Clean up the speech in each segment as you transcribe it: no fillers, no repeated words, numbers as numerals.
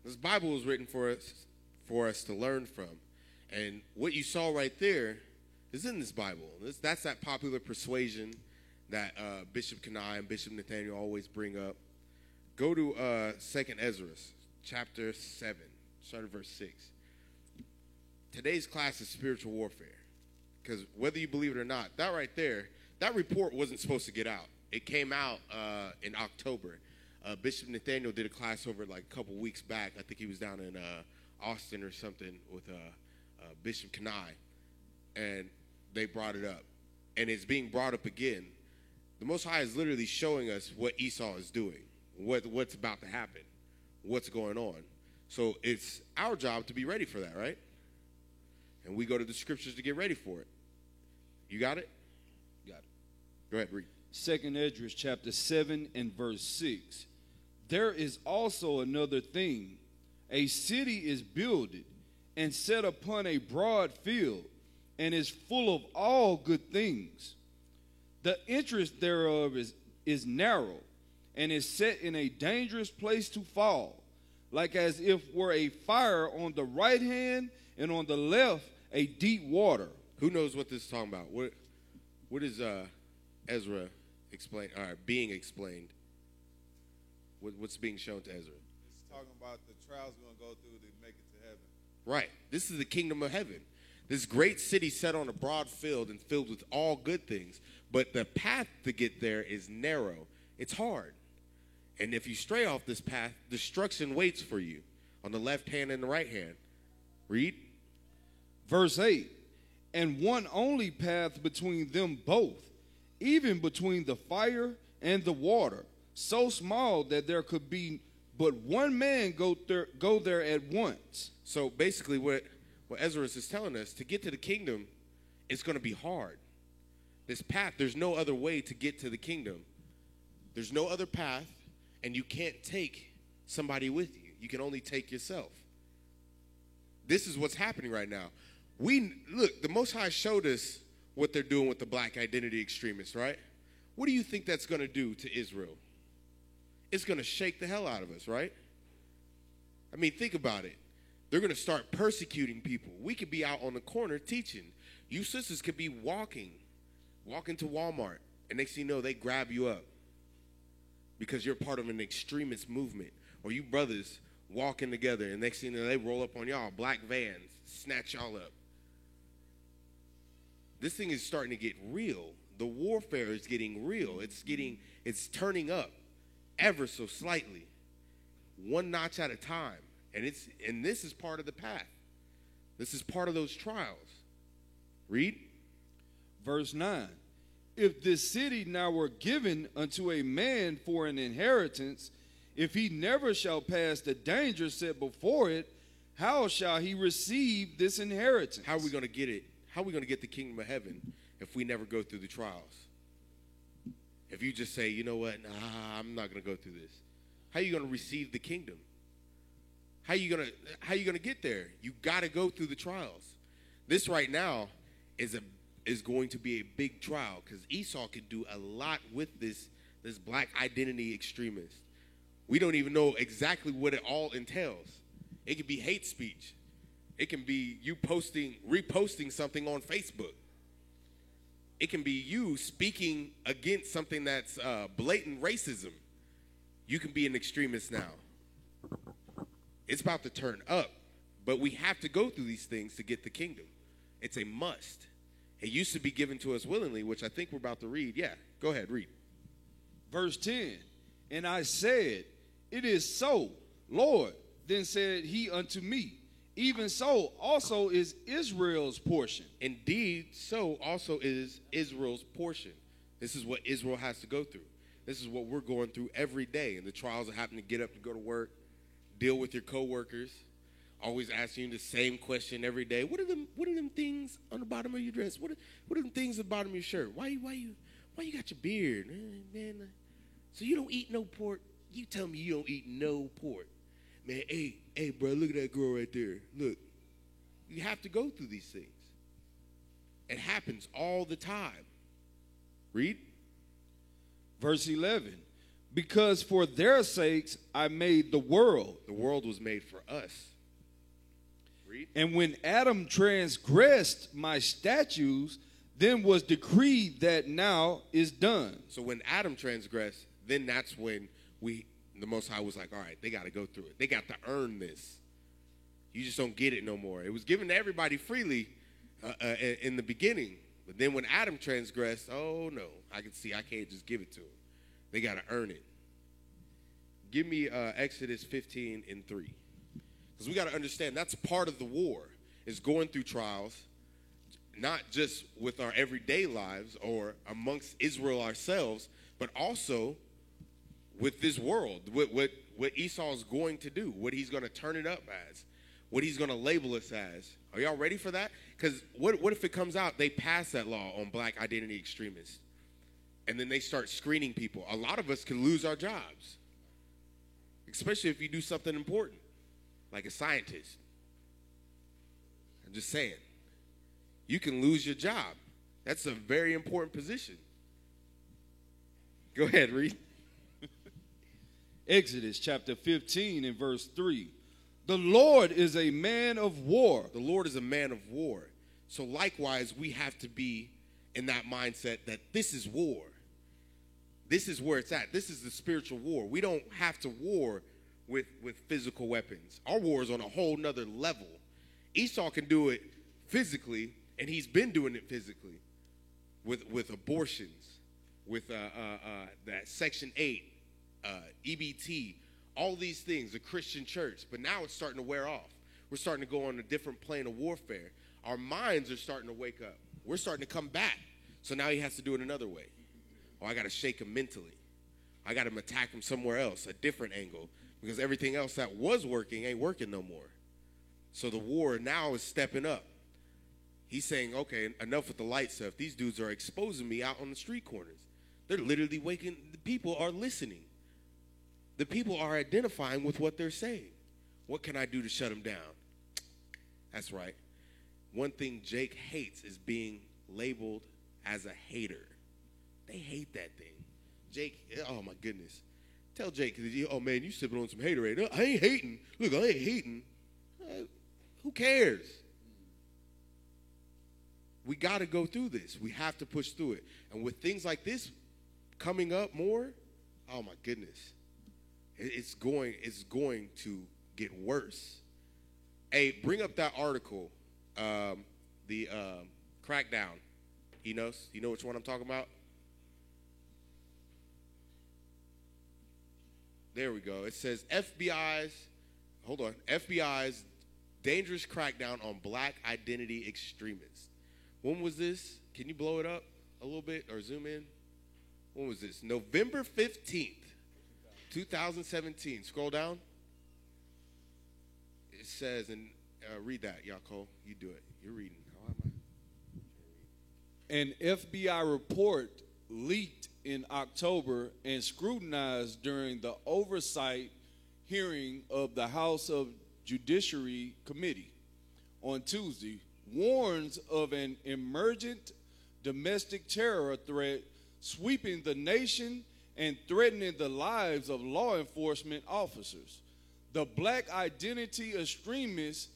This Bible was written for us to learn from. And what you saw right there is in this Bible. That's that popular persuasion that Bishop Kenai and Bishop Nathaniel always bring up. Go to 2nd Ezra, chapter 7, start at verse 6. Today's class is spiritual warfare. Because whether you believe it or not, that right there, that report wasn't supposed to get out. It came out in October. Bishop Nathaniel did a class over like a couple weeks back. I think he was down in Austin or something with Bishop Kenai. And they brought it up. And it's being brought up again. The Most High is literally showing us what Esau is doing, what's about to happen, what's going on. So it's our job to be ready for that, right? And we go to the scriptures to get ready for it. You got it? Got it. Go ahead, read. 2nd Ezra chapter 7 and verse 6. There is also another thing. A city is builded and set upon a broad field and is full of all good things. The entrance thereof is narrow and is set in a dangerous place to fall, like as if were a fire on the right hand and on the left a deep water. Who knows what this is talking about? What is Ezra explain? Being explained. What's being shown to Ezra? It's talking about the trials we're going to go through to make it to heaven. Right. This is the kingdom of heaven. This great city set on a broad field and filled with all good things. But the path to get there is narrow. It's hard. And if you stray off this path, destruction waits for you on the left hand and the right hand. Read. Verse 8. And one only path between them both, even between the fire and the water, so small that there could be but one man go there at once. So basically what Ezra is telling us, to get to the kingdom, it's going to be hard. This path, there's no other way to get to the kingdom. There's no other path, and you can't take somebody with you. You can only take yourself. This is what's happening right now. Look, the Most High showed us what they're doing with the black identity extremists, right? What do you think that's going to do to Israel? It's going to shake the hell out of us, right? I mean, think about it. They're going to start persecuting people. We could be out on the corner teaching. You sisters could be walking to Walmart, and next thing you know, they grab you up because you're part of an extremist movement. Or you brothers walking together, and next thing you know, they roll up on y'all, black vans, snatch y'all up. This thing is starting to get real. The warfare is getting real. It's turning up ever so slightly, one notch at a time. And this is part of the path. This is part of those trials. Read. Verse 9. If this city now were given unto a man for an inheritance, if he never shall pass the danger set before it, how shall he receive this inheritance? How are we going to get it? How are we going to get the kingdom of heaven if we never go through the trials? If you just say, you know what, nah, I'm not going to go through this. How are you going to receive the kingdom? How are you going to get there? You got to go through the trials. This right now is going to be a big trial because Esau could do a lot with this black identity extremist. We don't even know exactly what it all entails. It could be hate speech. It can be you reposting something on Facebook. It can be you speaking against something that's blatant racism. You can be an extremist now. It's about to turn up, but we have to go through these things to get the kingdom. It's a must. It used to be given to us willingly, which I think we're about to read. Yeah, go ahead, read. Verse 10, and I said, it is so, Lord. Then said he unto me, even so also is Israel's portion. Indeed, so also is Israel's portion. This is what Israel has to go through. This is what we're going through every day, and the trials that happen to get up to go to work, deal with your coworkers, always asking you the same question every day. What are them things on the bottom of your dress? What are them things at the bottom of your shirt? Why you got your beard? Man, so you don't eat no pork? You tell me you don't eat no pork. Man, hey, bro, look at that girl right there. Look, you have to go through these things. It happens all the time. Read. Verse 11, because for their sakes I made the world. The world was made for us. Read. And when Adam transgressed my statutes, then was decreed that now is done. So when Adam transgressed, then that's when the Most High was like, all right, they got to go through it. They got to earn this. You just don't get it no more. It was given to everybody freely in the beginning. But then when Adam transgressed, oh no, I can't just give it to them. They got to earn it. Give me Exodus 15:3. Because we got to understand that's part of the war, is going through trials, not just with our everyday lives or amongst Israel ourselves, but also with this world, what Esau's going to do, what he's going to turn it up as, what he's going to label us as. Are y'all ready for that? Because what if it comes out, they pass that law on black identity extremists, and then they start screening people? A lot of us can lose our jobs, especially if you do something important, like a scientist. I'm just saying. You can lose your job. That's a very important position. Go ahead, read. Exodus chapter 15 and verse 3. The Lord is a man of war. The Lord is a man of war. So likewise, we have to be in that mindset that this is war. This is where it's at. This is the spiritual war. We don't have to war with physical weapons. Our war is on a whole nother level. Esau can do it physically, and he's been doing it physically with abortions, with that Section 8, EBT, all these things, the Christian church. But now it's starting to wear off. We're starting to go on a different plane of warfare. Our minds are starting to wake up. We're starting to come back. So now he has to do it another way. Oh, I got to shake him mentally. I got to attack him somewhere else, a different angle, because everything else that was working ain't working no more. So the war now is stepping up. He's saying, okay, enough with the light stuff. These dudes are exposing me out on the street corners. They're literally waking. The people are listening. The people are identifying with what they're saying. What can I do to shut them down? That's right. One thing Jake hates is being labeled as a hater. They hate that thing. Jake, oh my goodness. Tell Jake, oh man, you sipping on some haterade. I ain't hating. Look, I ain't hating. Who cares? We got to go through this. We have to push through it. And with things like this coming up more, oh my goodness. It's going to get worse. Hey, bring up that article, the crackdown. Enos, you know which one I'm talking about? There we go. It says FBI's dangerous crackdown on black identity extremists. When was this? Can you blow it up a little bit or zoom in? When was this? November 15th, 2017. Scroll down. It says, and read that, Yaakov. You do it. You're reading. How am I? An FBI report leaked in October and scrutinized during the oversight hearing of the House of Judiciary Committee on Tuesday warns of an emergent domestic terror threat sweeping the nation and threatening the lives of law enforcement officers. The Black Identity Extremist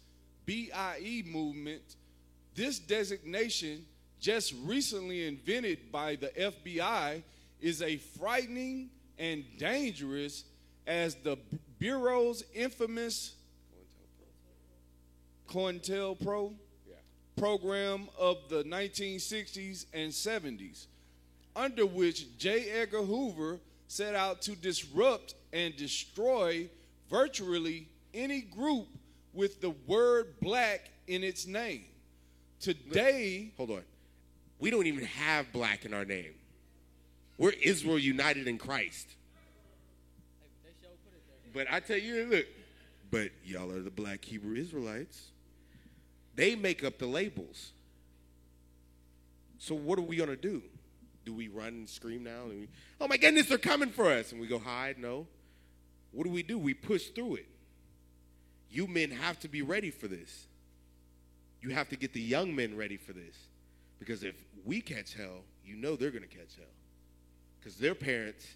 BIE movement, this designation just recently invented by the FBI, is a frightening and dangerous as the Bureau's infamous COINTELPRO program of the 1960s and 70s, under which J. Edgar Hoover set out to disrupt and destroy virtually any group with the word black in its name. Today, hold on. We don't even have black in our name. We're Israel united in Christ. But I tell you, look, but y'all are the black Hebrew Israelites. They make up the labels. So what are we going to do? Do we run and scream now? Oh my goodness, they're coming for us. And we go hide? No. What do? We push through it. You men have to be ready for this. You have to get the young men ready for this. Because if we catch hell, you know they're going to catch hell. Because their parents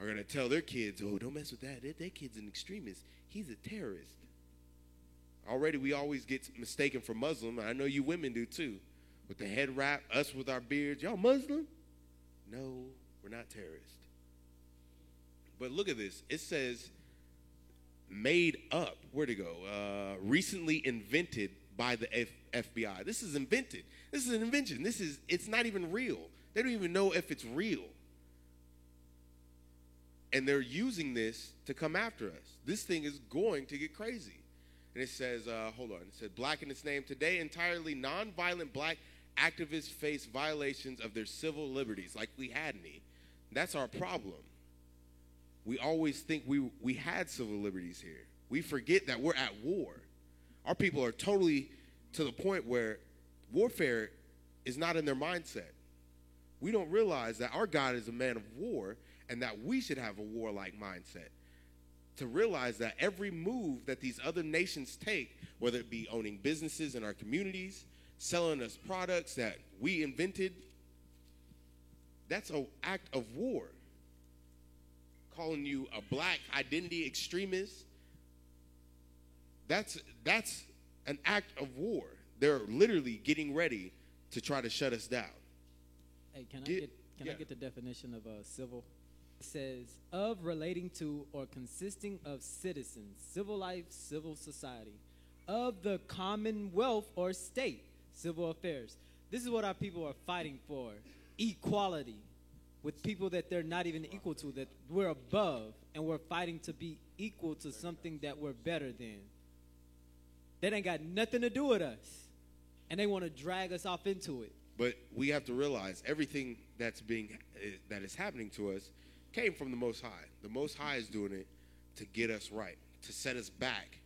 are going to tell their kids, oh, don't mess with that. That kid's an extremist. He's a terrorist. Already we always get mistaken for Muslim. I know you women do too. With the head wrap, us with our beards. Y'all Muslim? No, we're not terrorists. But look at this. It says made up. Where'd it go? Recently invented by the FBI. This is invented. This is an invention. It's not even real. They don't even know if it's real. And they're using this to come after us. This thing is going to get crazy. And it says, hold on. It said, black in its name. Today, entirely nonviolent black activists face violations of their civil liberties, like we had any. That's our problem. We always think we had civil liberties here. We forget that we're at war. Our people are totally to the point where warfare is not in their mindset. We don't realize that our God is a man of war and that we should have a warlike mindset. To realize that every move that these other nations take, whether it be owning businesses in our communities, selling us products that we invented, that's an act of war. Calling you a black identity extremist, that's an act of war. They're literally getting ready to try to shut us down. Hey, can I get the definition of civil? It says, of relating to or consisting of citizens, civil life, civil society, of the commonwealth or state, civil affairs. This is what our people are fighting for, equality with people that they're not even equal to, that we're above, and we're fighting to be equal to something that we're better than. That ain't got nothing to do with us, and they want to drag us off into it. But we have to realize everything that is happening to us came from the Most High. The Most High is doing it to get us right, to set us back.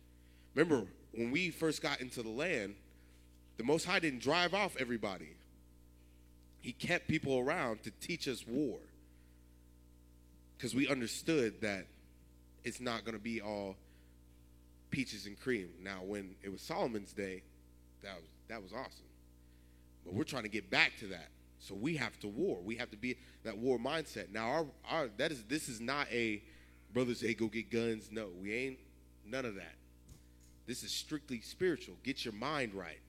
Remember, when we first got into the land, the Most High didn't drive off everybody. He kept people around to teach us war, because we understood that it's not going to be all peaches and cream. Now, when it was Solomon's day, that was awesome. But we're trying to get back to that. So we have to war. We have to be that war mindset. Now, this is not a brothers, hey, go get guns. No, we ain't none of that. This is strictly spiritual. Get your mind right.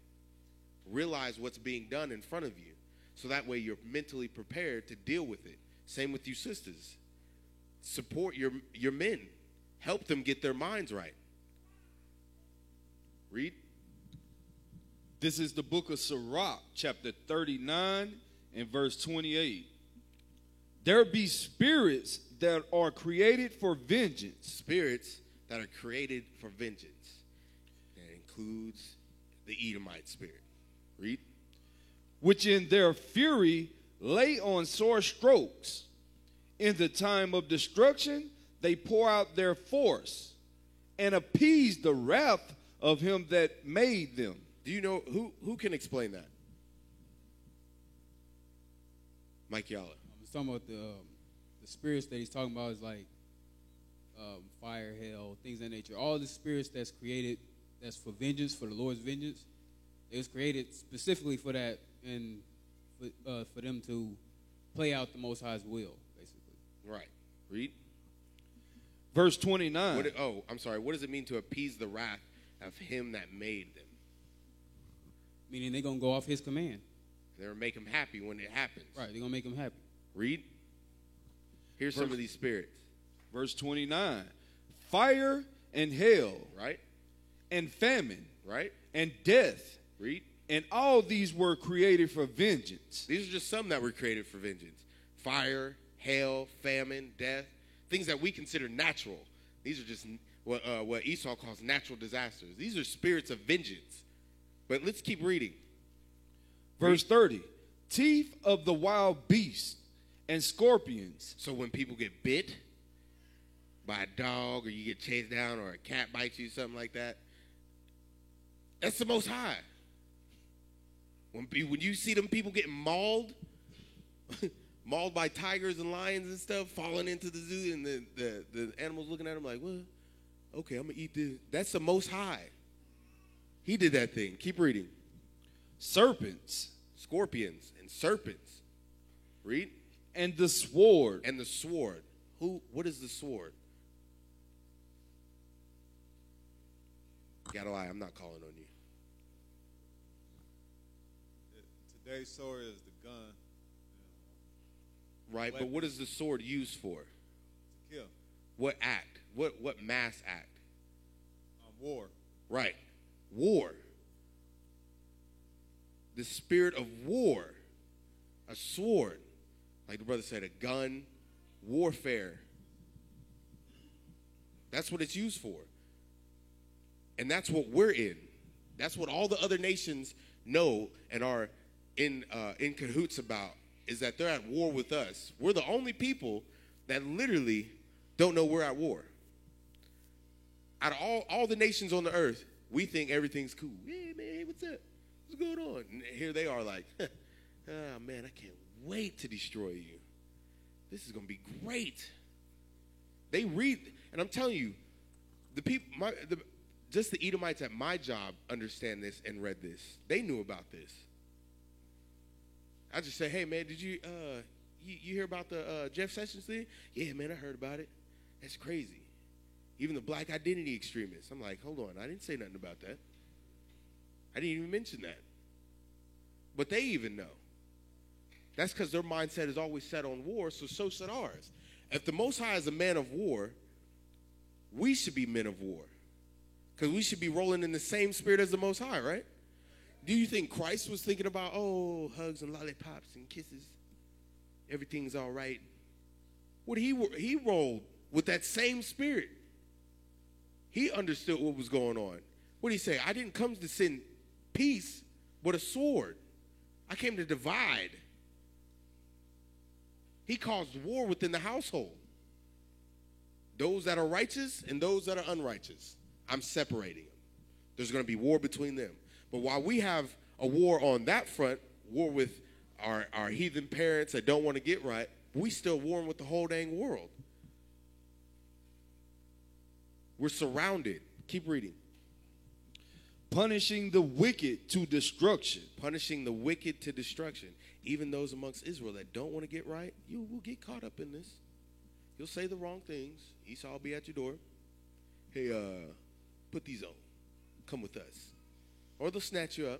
Realize what's being done in front of you, so that way you're mentally prepared to deal with it. Same with you sisters. Support your men. Help them get their minds right. Read. This is the book of Sirach, chapter 39 and verse 28. There be spirits that are created for vengeance. Spirits that are created for vengeance. That includes the Edomite spirit. Read. Which in their fury lay on sore strokes. In the time of destruction, they pour out their force and appease the wrath of him that made them. Do you know who can explain that? Mike Yalla. He's talking about the spirits that he's talking about is like fire, hell, things of that nature. All the spirits that's created, that's for vengeance, for the Lord's vengeance, it was created specifically for that, and for them to play out the Most High's will, basically. Right. Read. Verse 29. I'm sorry. What does it mean to appease the wrath of him that made them? Meaning they're going to go off his command. They're going to make him happy when it happens. Right. They're going to make him happy. Read. Here's some of these spirits. Verse 29. Fire and hail. Right. And famine. Right. And death. Read. And all these were created for vengeance. These are just some that were created for vengeance. Fire, hail, famine, death. Things that we consider natural. These are just what Esau calls natural disasters. These are spirits of vengeance. But let's keep reading. Verse 30. Teeth of the wild beasts and scorpions. So when people get bit by a dog, or you get chased down, or a cat bites you, something like that, that's the Most High. When you see them people getting mauled, mauled by tigers and lions and stuff, falling into the zoo, and the animals looking at them like, well, okay, I'm going to eat this. That's the Most High. He did that thing. Keep reading. Serpents. Scorpions and serpents. Read. And the sword. And the sword. What is the sword? Gotta lie, I'm not calling on you. Today's sword is the gun. Right, but what is the sword used for? To kill. What act? What mass act? War. Right. War. The spirit of war. A sword. Like the brother said, a gun. Warfare. That's what it's used for. And that's what we're in. That's what all the other nations know and are in cahoots about, is that they're at war with us. We're the only people that literally don't know we're at war. Out of all the nations on the earth, we think everything's cool. Hey, man, hey, what's up? What's going on? And here they are like, oh, man, I can't wait to destroy you. This is going to be great. They read, and I'm telling you, the people, just the Edomites at my job understand this and read this. They knew about this. I just say, hey, man, did you hear about the Jeff Sessions thing? Yeah, man, I heard about it. That's crazy. Even the black identity extremists. I'm like, hold on, I didn't say nothing about that. I didn't even mention that. But they even know. That's because their mindset is always set on war, so should ours. If the Most High is a man of war, we should be men of war. Because we should be rolling in the same spirit as the Most High, right? Do you think Christ was thinking about, oh, hugs and lollipops and kisses? Everything's all right. He rolled with that same spirit. He understood what was going on. What did he say? I didn't come to send peace, but a sword. I came to divide. He caused war within the household. Those that are righteous and those that are unrighteous. I'm separating them. There's going to be war between them. But while we have a war on that front, war with our heathen parents that don't want to get right, we still warring with the whole dang world. We're surrounded. Keep reading. Punishing the wicked to destruction. Punishing the wicked to destruction. Even those amongst Israel that don't want to get right, you will get caught up in this. You'll say the wrong things. Esau will be at your door. Hey, put these on. Come with us. Or they'll snatch you up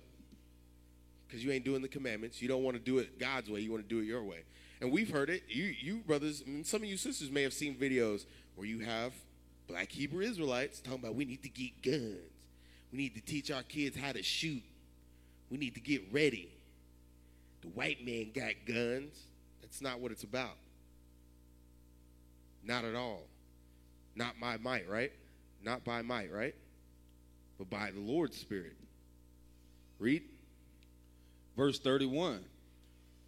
because you ain't doing the commandments. You don't want to do it God's way. You want to do it your way. And we've heard it. You brothers, and some of you sisters may have seen videos where you have black Hebrew Israelites talking about we need to get guns. We need to teach our kids how to shoot. We need to get ready. The white man got guns. That's not what it's about. Not at all. Not by might, right? Not by might, right? But by the Lord's Spirit. Read. Verse 31.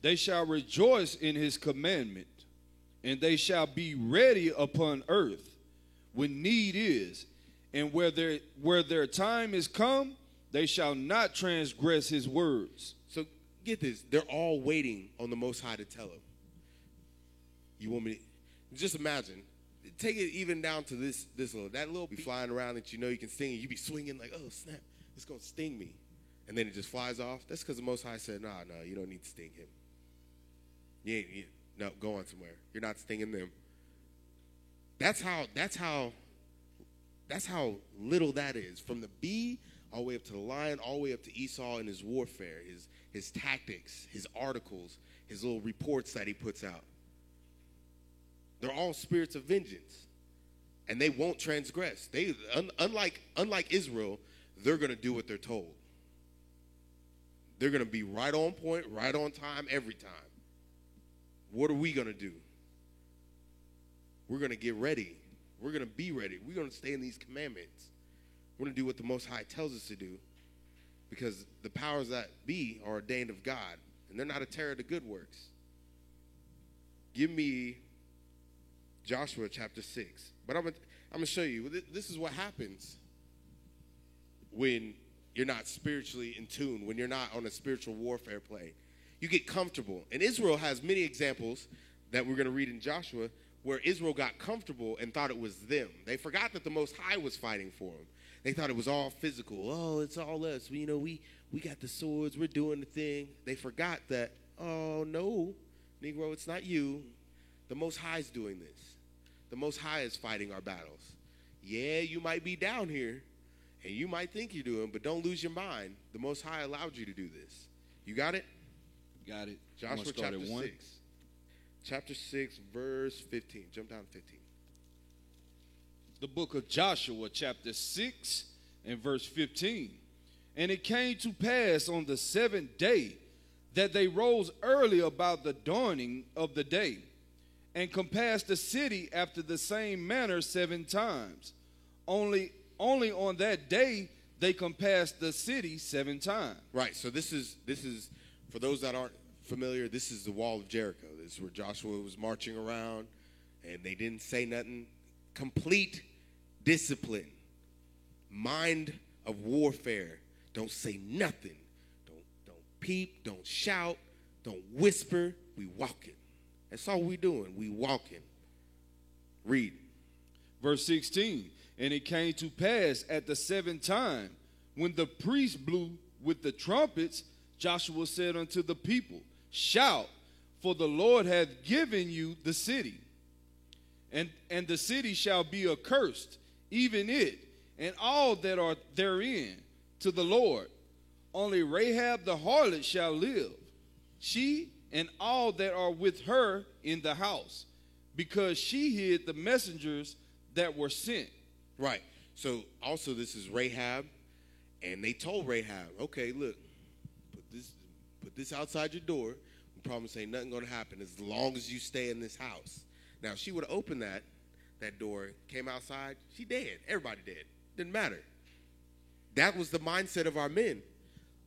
They shall rejoice in his commandment, and they shall be ready upon earth when need is, and where their time is come, they shall not transgress his words. So get this. They're all waiting on the Most High to tell them. You want me to just imagine. Take it even down to this little. That little be flying around that you know you can sting, and you be swinging like, oh, snap, it's going to sting me. And then it just flies off. That's because the Most High said, no, you don't need to sting him. No, go on somewhere. You're not stinging them. That's how little that is. From the bee all the way up to the lion, all the way up to Esau and his warfare, his tactics, his articles, his little reports that he puts out. They're all spirits of vengeance. And they won't transgress. They unlike Israel, they're going to do what they're told. They're going to be right on point, right on time, every time. What are we going to do? We're going to get ready. We're going to be ready. We're going to stay in these commandments. We're going to do what the Most High tells us to do because the powers that be are ordained of God, and they're not a terror to good works. Give me Joshua chapter 6. But I'm going to show you. This is what happens when you're not spiritually in tune, when you're not on a spiritual warfare play. You get comfortable. And Israel has many examples that we're going to read in Joshua where Israel got comfortable and thought it was them. They forgot that the Most High was fighting for them. They thought it was all physical. Oh, it's all us. We got the swords. We're doing the thing. They forgot that, oh, no, Negro, it's not you. The Most High's doing this. The Most High is fighting our battles. Yeah, you might be down here, and you might think you're doing, but don't lose your mind. The Most High allowed you to do this. You got it? Got it. Joshua chapter 6. Chapter 6, verse 15. Jump down to 15. The book of Joshua, chapter 6 and verse 15. And it came to pass on the 7th day that they rose early about the dawning of the day, and compassed the city after the same manner 7 times. Only on that day they compassed the city 7 times. Right. So this is for those that aren't familiar, this is the wall of Jericho. This is where Joshua was marching around, and they didn't say nothing. Complete discipline, mind of warfare. Don't say nothing. Don't peep. Don't shout. Don't whisper. We walking. That's all we doing. We walking. Read. Verse 16. And it came to pass at the 7th time, when the priest blew with the trumpets, Joshua said unto the people, shout, for the Lord hath given you the city. And the city shall be accursed, even it, and all that are therein, to the Lord. Only Rahab the harlot shall live, she and all that are with her in the house, because she hid the messengers that were sent. Right. So also this is Rahab, and they told Rahab, okay, look, put this outside your door. We promise ain't nothing going to happen as long as you stay in this house. Now, if she would have opened that door, came outside, she dead. Everybody dead. Didn't matter. That was the mindset of our men.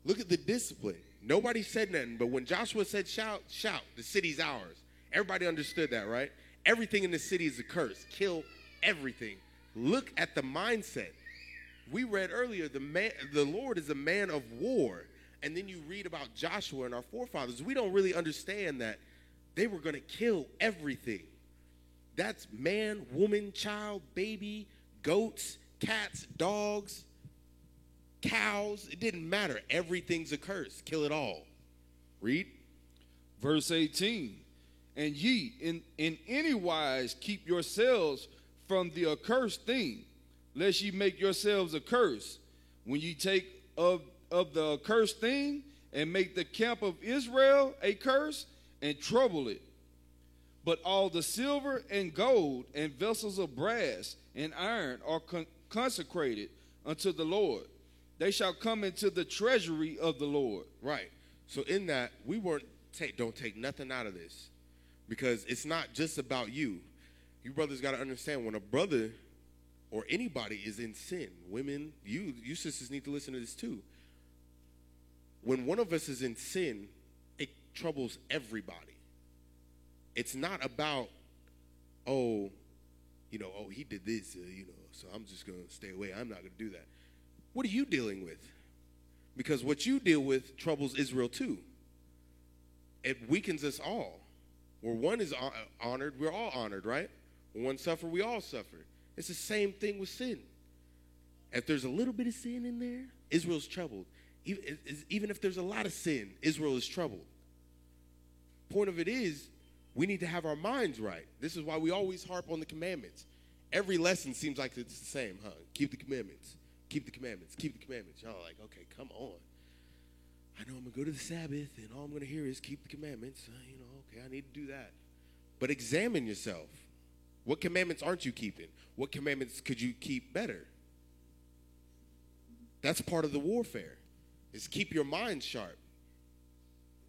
Look at the discipline. Nobody said nothing, but when Joshua said shout, shout, the city's ours. Everybody understood that, right? Everything in the city is a curse. Kill everything. Look at the mindset. We read earlier, the Lord is a man of war. And then you read about Joshua and our forefathers. We don't really understand that they were going to kill everything. That's man, woman, child, baby, goats, cats, dogs, cows. It didn't matter. Everything's a curse. Kill it all. Read. Verse 18. And ye in any wise keep yourselves from the accursed thing, lest ye make yourselves a curse. When ye take of the accursed thing, and make the camp of Israel a curse, and trouble it. But all the silver and gold and vessels of brass and iron are consecrated unto the Lord. They shall come into the treasury of the Lord. Right. So in that, we don't take nothing out of this, because it's not just about you. You brothers got to understand, when a brother or anybody is in sin, women, you sisters need to listen to this too. When one of us is in sin, it troubles everybody. It's not about, he did this, so I'm just going to stay away. I'm not going to do that. What are you dealing with? Because what you deal with troubles Israel too. It weakens us all. Where one is honored, we're all honored, right? When one suffers, we all suffer. It's the same thing with sin. If there's a little bit of sin in there, Israel's troubled. Even if there's a lot of sin, Israel is troubled. Point of it is, we need to have our minds right. This is why we always harp on the commandments. Every lesson seems like it's the same, huh? Keep the commandments. Keep the commandments. Keep the commandments. Y'all are like, okay, come on. I know I'm going to go to the Sabbath, and all I'm going to hear is keep the commandments. Okay, I need to do that. But examine yourself. What commandments aren't you keeping? What commandments could you keep better? That's part of the warfare, is keep your mind sharp,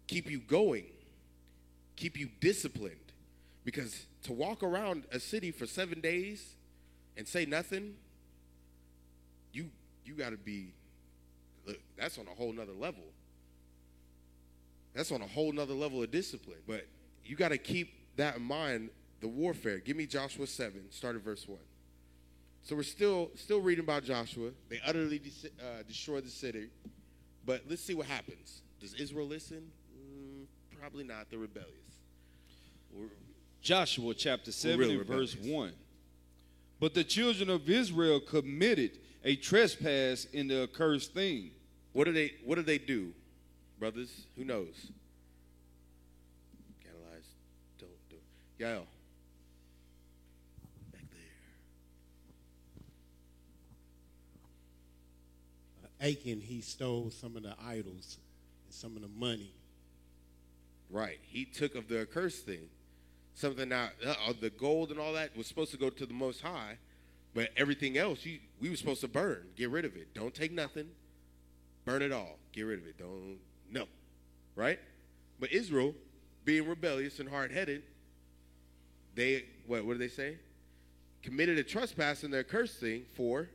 keep you going, keep you disciplined. Because to walk around a city for 7 days and say nothing, you got to be, look, that's on a whole nother level. That's on a whole nother level of discipline. But you got to keep that in mind, the warfare. Give me Joshua 7, start at verse 1. So we're still reading about Joshua. They utterly destroy the city. But let's see what happens. Does Israel listen? Probably not. They're rebellious. Joshua chapter 7 and verse 1. But the children of Israel committed a trespass in the accursed thing. What do they do, brothers? Who knows? Analyze. Don't do it. Yael. Achan, he stole some of the idols and some of the money. Right. He took of the accursed thing. Something that the gold and all that was supposed to go to the Most High, but everything else we were supposed to burn. Get rid of it. Don't take nothing. Burn it all. Get rid of it. Don't. No. Right? But Israel, being rebellious and hard-headed, they, what did they say? Committed a trespass in their accursed thing for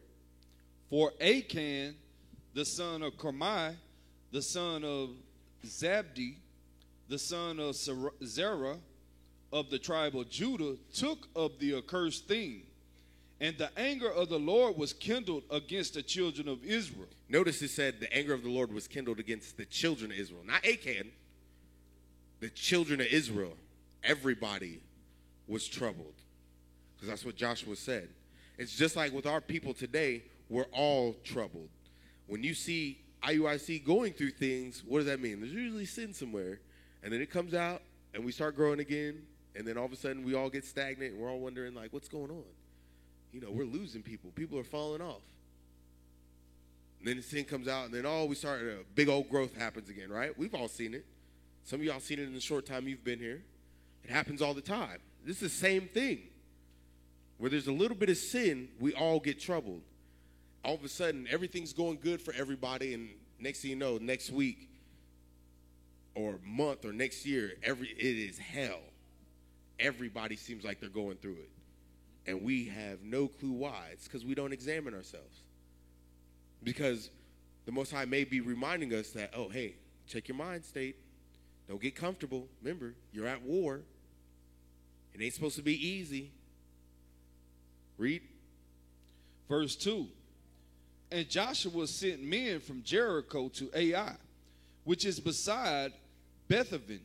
Achan, the son of Carmi, the son of Zabdi, the son of Zerah, of the tribe of Judah, took of the accursed thing. And the anger of the Lord was kindled against the children of Israel. Notice it said the anger of the Lord was kindled against the children of Israel. Not Achan. The children of Israel. Everybody was troubled. Because that's what Joshua said. It's just like with our people today, we're all troubled. When you see IUIC going through things, what does that mean? There's usually sin somewhere. And then it comes out, and we start growing again. And then all of a sudden, we all get stagnant, and we're all wondering, like, what's going on? You know, we're losing people. People are falling off. And then the sin comes out, and then, we start, a big old growth happens again, right? We've all seen it. Some of y'all seen it in the short time you've been here. It happens all the time. This is the same thing. Where there's a little bit of sin, we all get troubled. All of a sudden, everything's going good for everybody, and next thing you know, next week or month or next year, it is hell. Everybody seems like they're going through it. And we have no clue why. It's because we don't examine ourselves. Because the Most High may be reminding us that, oh, hey, check your mind state. Don't get comfortable. Remember, you're at war. It ain't supposed to be easy. Read. Verse 2. And Joshua sent men from Jericho to Ai, which is beside Bethaven,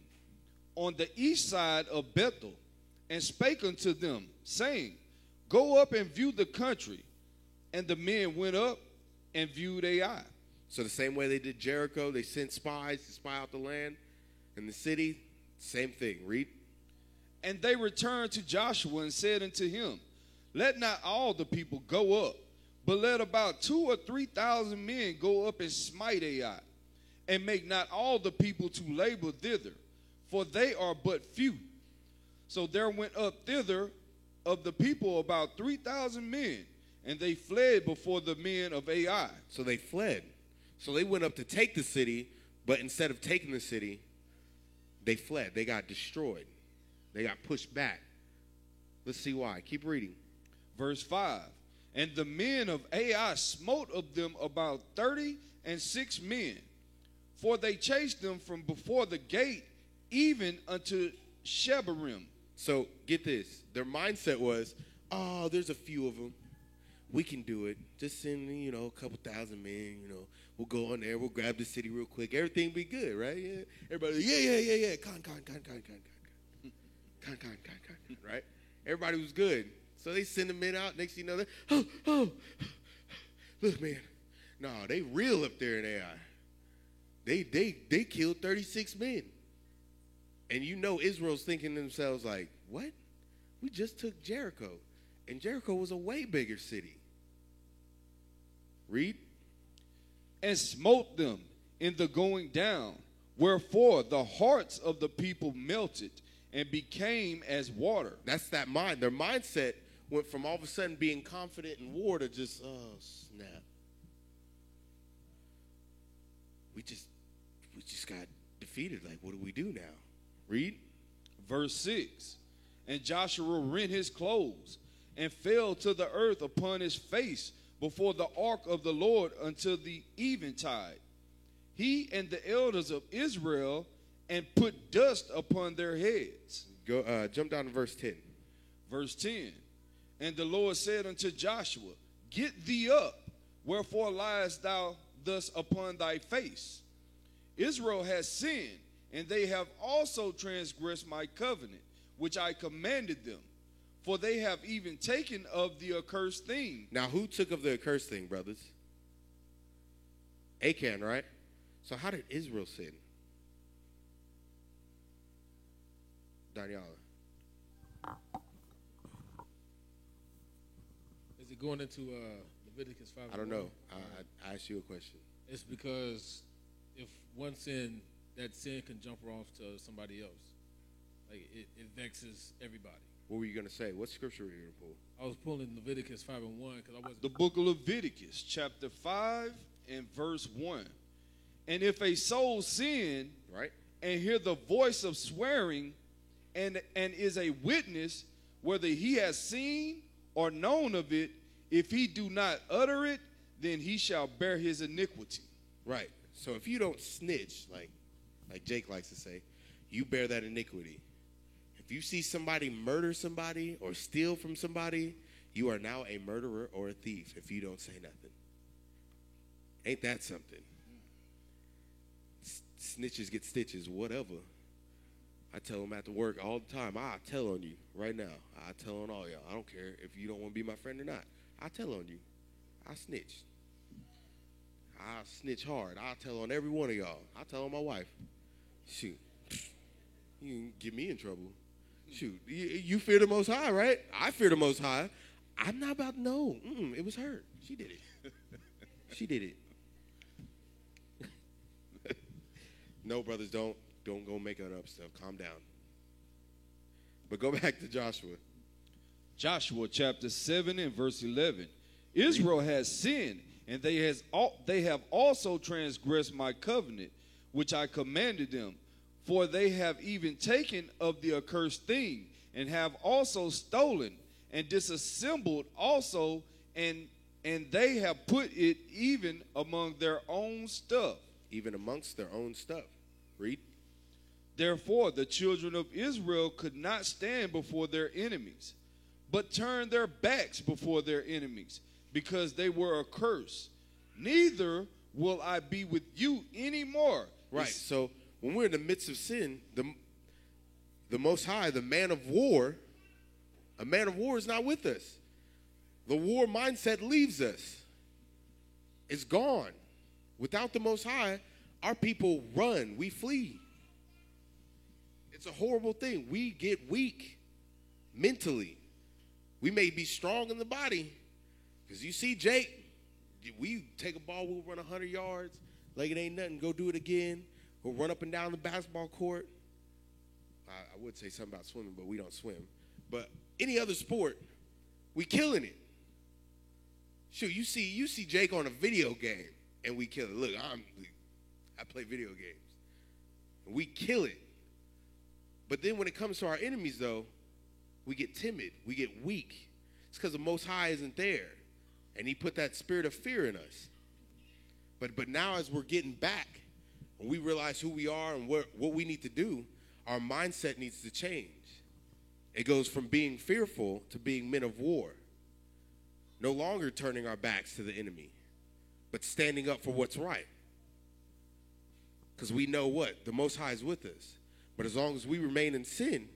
on the east side of Bethel, and spake unto them, saying, Go up and view the country. And the men went up and viewed Ai. So the same way they did Jericho, they sent spies to spy out the land and the city, same thing. Read. And they returned to Joshua and said unto him, Let not all the people go up, but let about 2,000 or 3,000 men go up and smite Ai, and make not all the people to labor thither, for they are but few. So there went up thither of the people about 3,000 men, and they fled before the men of Ai. So they fled. So they went up to take the city, but instead of taking the city, they fled. They got destroyed. They got pushed back. Let's see why. Keep reading. Verse 5. And the men of Ai smote of them about 36 men, for they chased them from before the gate even unto Shebarim. So get this. Their mindset was, oh, there's a few of them. We can do it. Just send, a couple thousand men, We'll go on there. We'll grab the city real quick. Everything be good, right? Yeah. Everybody, yeah. Con. Right? Everybody was good. So they send the men out. Next thing you know, look, man. No, they real up there in AI. They killed 36 men. And Israel's thinking to themselves like, what? We just took Jericho. And Jericho was a way bigger city. Read. And smote them in the going down, wherefore the hearts of the people melted and became as water. That's that mind. Their mindset went from all of a sudden being confident in war to just, oh, snap. We just got defeated. Like, what do we do now? Read. Verse 6. And Joshua rent his clothes and fell to the earth upon his face before the ark of the Lord until the eventide, he and the elders of Israel, and put dust upon their heads. Go jump down to verse 10. Verse 10. And the Lord said unto Joshua, Get thee up, wherefore liest thou thus upon thy face? Israel has sinned, and they have also transgressed my covenant, which I commanded them. For they have even taken of the accursed thing. Now, who took of the accursed thing, brothers? Achan, right? So how did Israel sin? Daniela. Is it going into the Leviticus 5. I don't know. I asked you a question. It's because if one sin, that sin can jump off to somebody else. Like it vexes everybody. What were you going to say? What scripture were you going to pull? I was pulling Leviticus 5:1 because I wasn't. The book of Leviticus, chapter 5 and verse 1. And if a soul sin Right? and hear the voice of swearing and is a witness, whether he has seen or known of it, if he do not utter it, then he shall bear his iniquity. Right. So if you don't snitch, like Jake likes to say, you bear that iniquity. If you see somebody murder somebody or steal from somebody, you are now a murderer or a thief if you don't say nothing. Ain't that something? Snitches get stitches, whatever. I tell them at the work all the time, I tell on you right now. I tell on all y'all. I don't care if you don't want to be my friend or not. I tell on you. I snitch. I snitch hard. I tell on every one of y'all. I tell on my wife. Shoot. You can get me in trouble. Shoot. You fear the Most High, right? I fear the Most High. I'm not about to know. It was her. She did it. She did it. No, brothers, don't go making up stuff. Calm down. But go back to Joshua. Joshua chapter 7 and verse 11. Israel has sinned, and they have also transgressed my covenant, which I commanded them. For they have even taken of the accursed thing, and have also stolen, and disassembled also, and they have put it even among their own stuff. Even amongst their own stuff. Read. Therefore, the children of Israel could not stand before their enemies, but turned their backs before their enemies, because they were accursed. Neither will I be with you anymore. Right. So when we're in the midst of sin, the Most High, the man of war, a man of war is not with us. The war mindset leaves us. It's gone. Without the Most High, our people run. We flee. It's a horrible thing. We get weak mentally. We may be strong in the body. Because you see Jake, we take a ball, we'll run 100 yards, like it ain't nothing, go do it again. We'll run up and down the basketball court. I would say something about swimming, but we don't swim. But any other sport, we killing it. Shoot, you see Jake on a video game, and we kill it. Look, I play video games. And we kill it. But then when it comes to our enemies, though, we get timid. We get weak. It's because the Most High isn't there. And he put that spirit of fear in us. But now as we're getting back, when we realize who we are and what we need to do, our mindset needs to change. It goes from being fearful to being men of war. No longer turning our backs to the enemy, but standing up for what's right. Because we know what? The Most High is with us. But as long as we remain in sin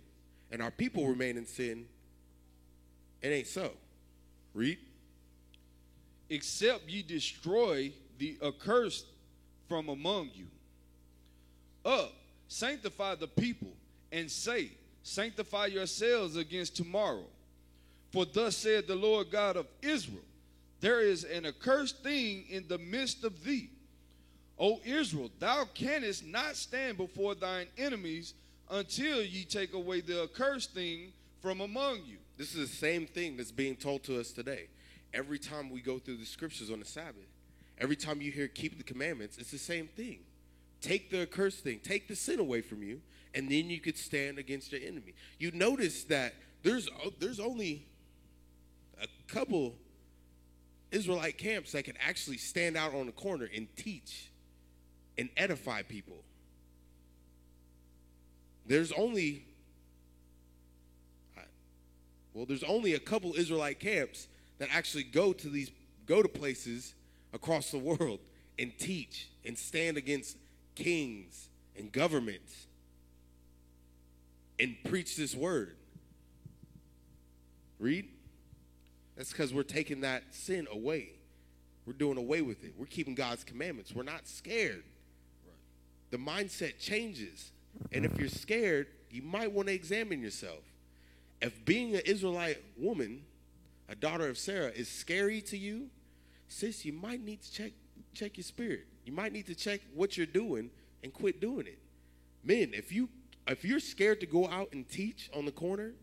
and our people remain in sin, it ain't so. Read. Except ye destroy the accursed from among you. Up, sanctify the people, and say, sanctify yourselves against tomorrow. For thus said the Lord God of Israel, there is an accursed thing in the midst of thee. O Israel, thou canst not stand before thine enemies until ye take away the accursed thing from among you. This is the same thing that's being told to us today. Every time we go through the scriptures on the Sabbath, every time you hear keep the commandments, it's the same thing. Take the accursed thing, take the sin away from you, and then you could stand against your enemy. You notice that there's only a couple Israelite camps that can actually stand out on the corner and teach and edify people. There's only a couple Israelite camps that actually go to places across the world and teach and stand against kings and governments and preach this word. Read. That's because we're taking that sin away. We're doing away with it. We're keeping God's commandments. We're not scared. Right. The mindset changes. And if you're scared, you might want to examine yourself. If being an Israelite woman, a daughter of Sarah, is scary to you, sis, you might need to check your spirit. You might need to check what you're doing and quit doing it. Men, if you're scared to go out and teach on the corner,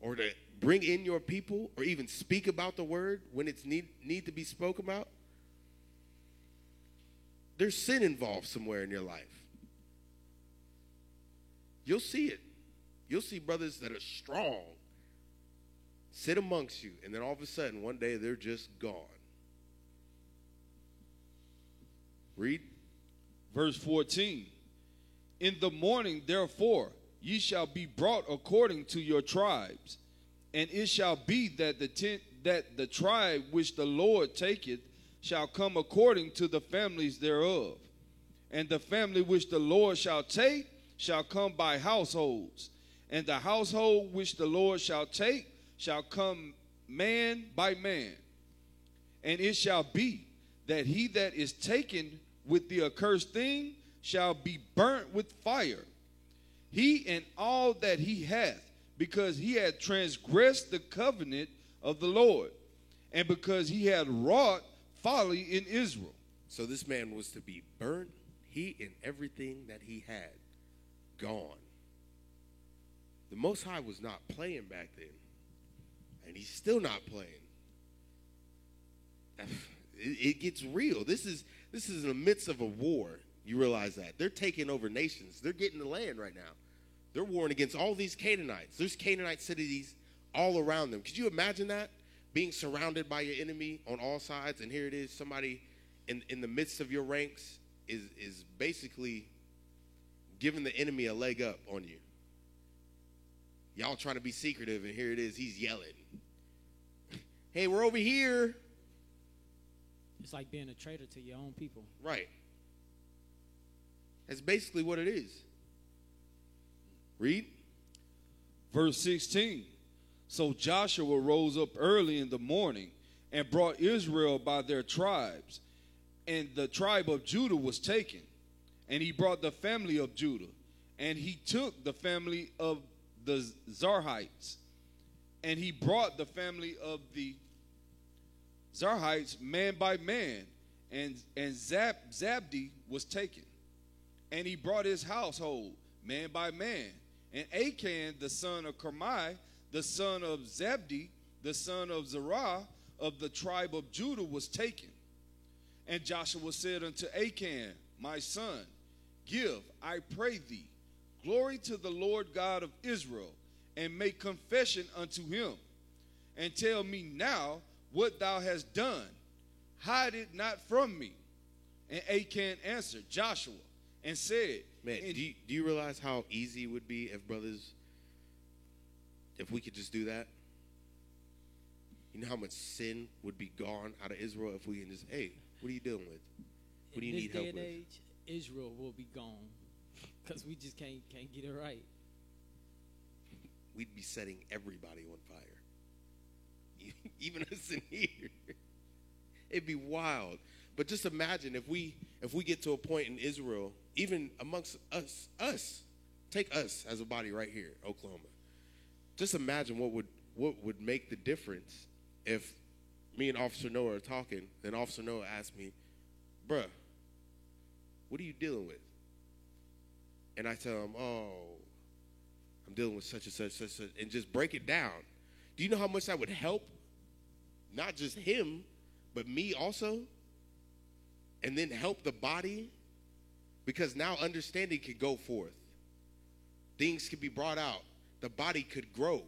or to bring in your people, or even speak about the word when it's need to be spoken about, there's sin involved somewhere in your life. You'll see it. You'll see brothers that are strong sit amongst you, and then all of a sudden, one day, they're just gone. Read. Verse 14. In the morning, therefore, ye shall be brought according to your tribes. And it shall be that the tribe which the Lord taketh shall come according to the families thereof. And the family which the Lord shall take shall come by households. And the household which the Lord shall take shall come man by man. And it shall be that he that is taken with the accursed thing shall be burnt with fire, he and all that he hath, because he had transgressed the covenant of the Lord, and because he had wrought folly in Israel. So this man was to be burnt, he and everything that he had, gone. The Most High was not playing back then, and he's still not playing. It gets real. This is in the midst of a war. You realize that. They're taking over nations. They're getting the land right now. They're warring against all these Canaanites. There's Canaanite cities all around them. Could you imagine that? Being surrounded by your enemy on all sides, and here it is, somebody in the midst of your ranks is basically giving the enemy a leg up on you. Y'all trying to be secretive, and here it is, he's yelling. Hey, we're over here. It's like being a traitor to your own people. Right. That's basically what it is. Read. Verse 16. So Joshua rose up early in the morning and brought Israel by their tribes. And the tribe of Judah was taken. And he brought the family of Judah. And he took the family of the Zarhites. And he brought the family of the Zarhites man by man. And Zabdi was taken. And he brought his household man by man. And Achan, the son of Carmi, the son of Zabdi, the son of Zerah, of the tribe of Judah, was taken. And Joshua said unto Achan, my son, give, I pray thee, glory to the Lord God of Israel, and make confession unto him. And tell me now what thou hast done. Hide it not from me. And Achan answered Joshua and said, man, do you realize how easy it would be if we could just do that? You know how much sin would be gone out of Israel if we can just, hey, what are you dealing with? What do you need help with? In this day and age, Israel will be gone because we just can't get it right. We'd be setting everybody on fire, even us in here. It'd be wild. But just imagine if we get to a point in Israel, even amongst us, take us as a body right here, Oklahoma. Just imagine what would make the difference if me and Officer Noah are talking, and Officer Noah asks me, bruh, what are you dealing with? And I tell him, oh, I'm dealing with such and such, and just break it down. Do you know how much that would help? Not just him, but me also. And then help the body, because now understanding could go forth. Things could be brought out. The body could grow.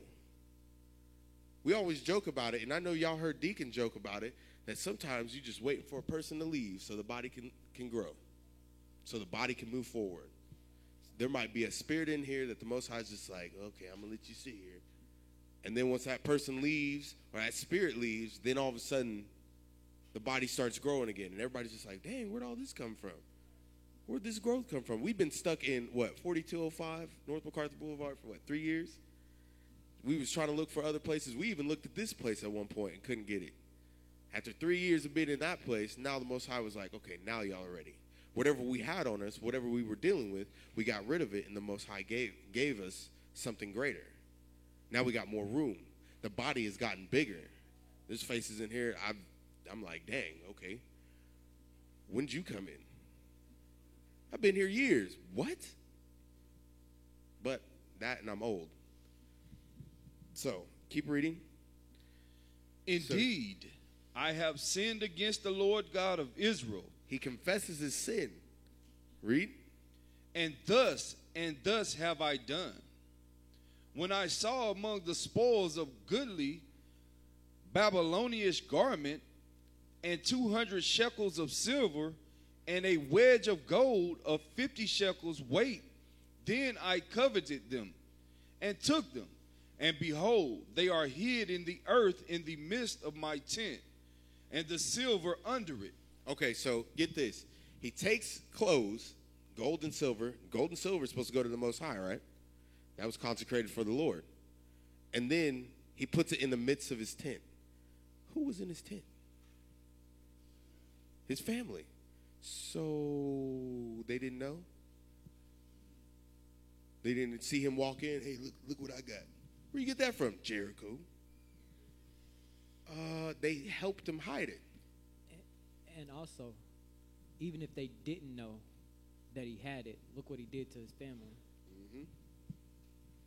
We always joke about it, and I know y'all heard Deacon joke about it, that sometimes you're just waiting for a person to leave so the body can grow, so the body can move forward. There might be a spirit in here that the Most High is just like, okay, I'm going to let you sit here. And then once that person leaves, or that spirit leaves, then all of a sudden, the body starts growing again, and everybody's just like, dang, where'd all this come from? Where'd this growth come from? We've been stuck in, 4205 North MacArthur Boulevard for, 3 years? We was trying to look for other places. We even looked at this place at one point and couldn't get it. After 3 years of being in that place, now the Most High was like, okay, now y'all are ready. Whatever we had on us, whatever we were dealing with, we got rid of it, and the Most High gave us something greater. Now we got more room. The body has gotten bigger. There's faces in here, I'm like, dang, okay. When'd you come in? I've been here years. What? But that, and I'm old. So, keep reading. Indeed, I have sinned against the Lord God of Israel. He confesses his sin. Read. And thus have I done. When I saw among the spoils of goodly Babylonish garment, and 200 shekels of silver, and a wedge of gold of 50 shekels weight, then I coveted them, and took them. And behold, they are hid in the earth in the midst of my tent, and the silver under it. Okay, so get this. He takes clothes, gold and silver. Gold and silver is supposed to go to the Most High, right? That was consecrated for the Lord. And then he puts it in the midst of his tent. Who was in his tent? His family. So they didn't know? They didn't see him walk in. Hey, look what I got. Where you get that from? Jericho. They helped him hide it. And also, even if they didn't know that he had it, look what he did to his family. Mm-hmm.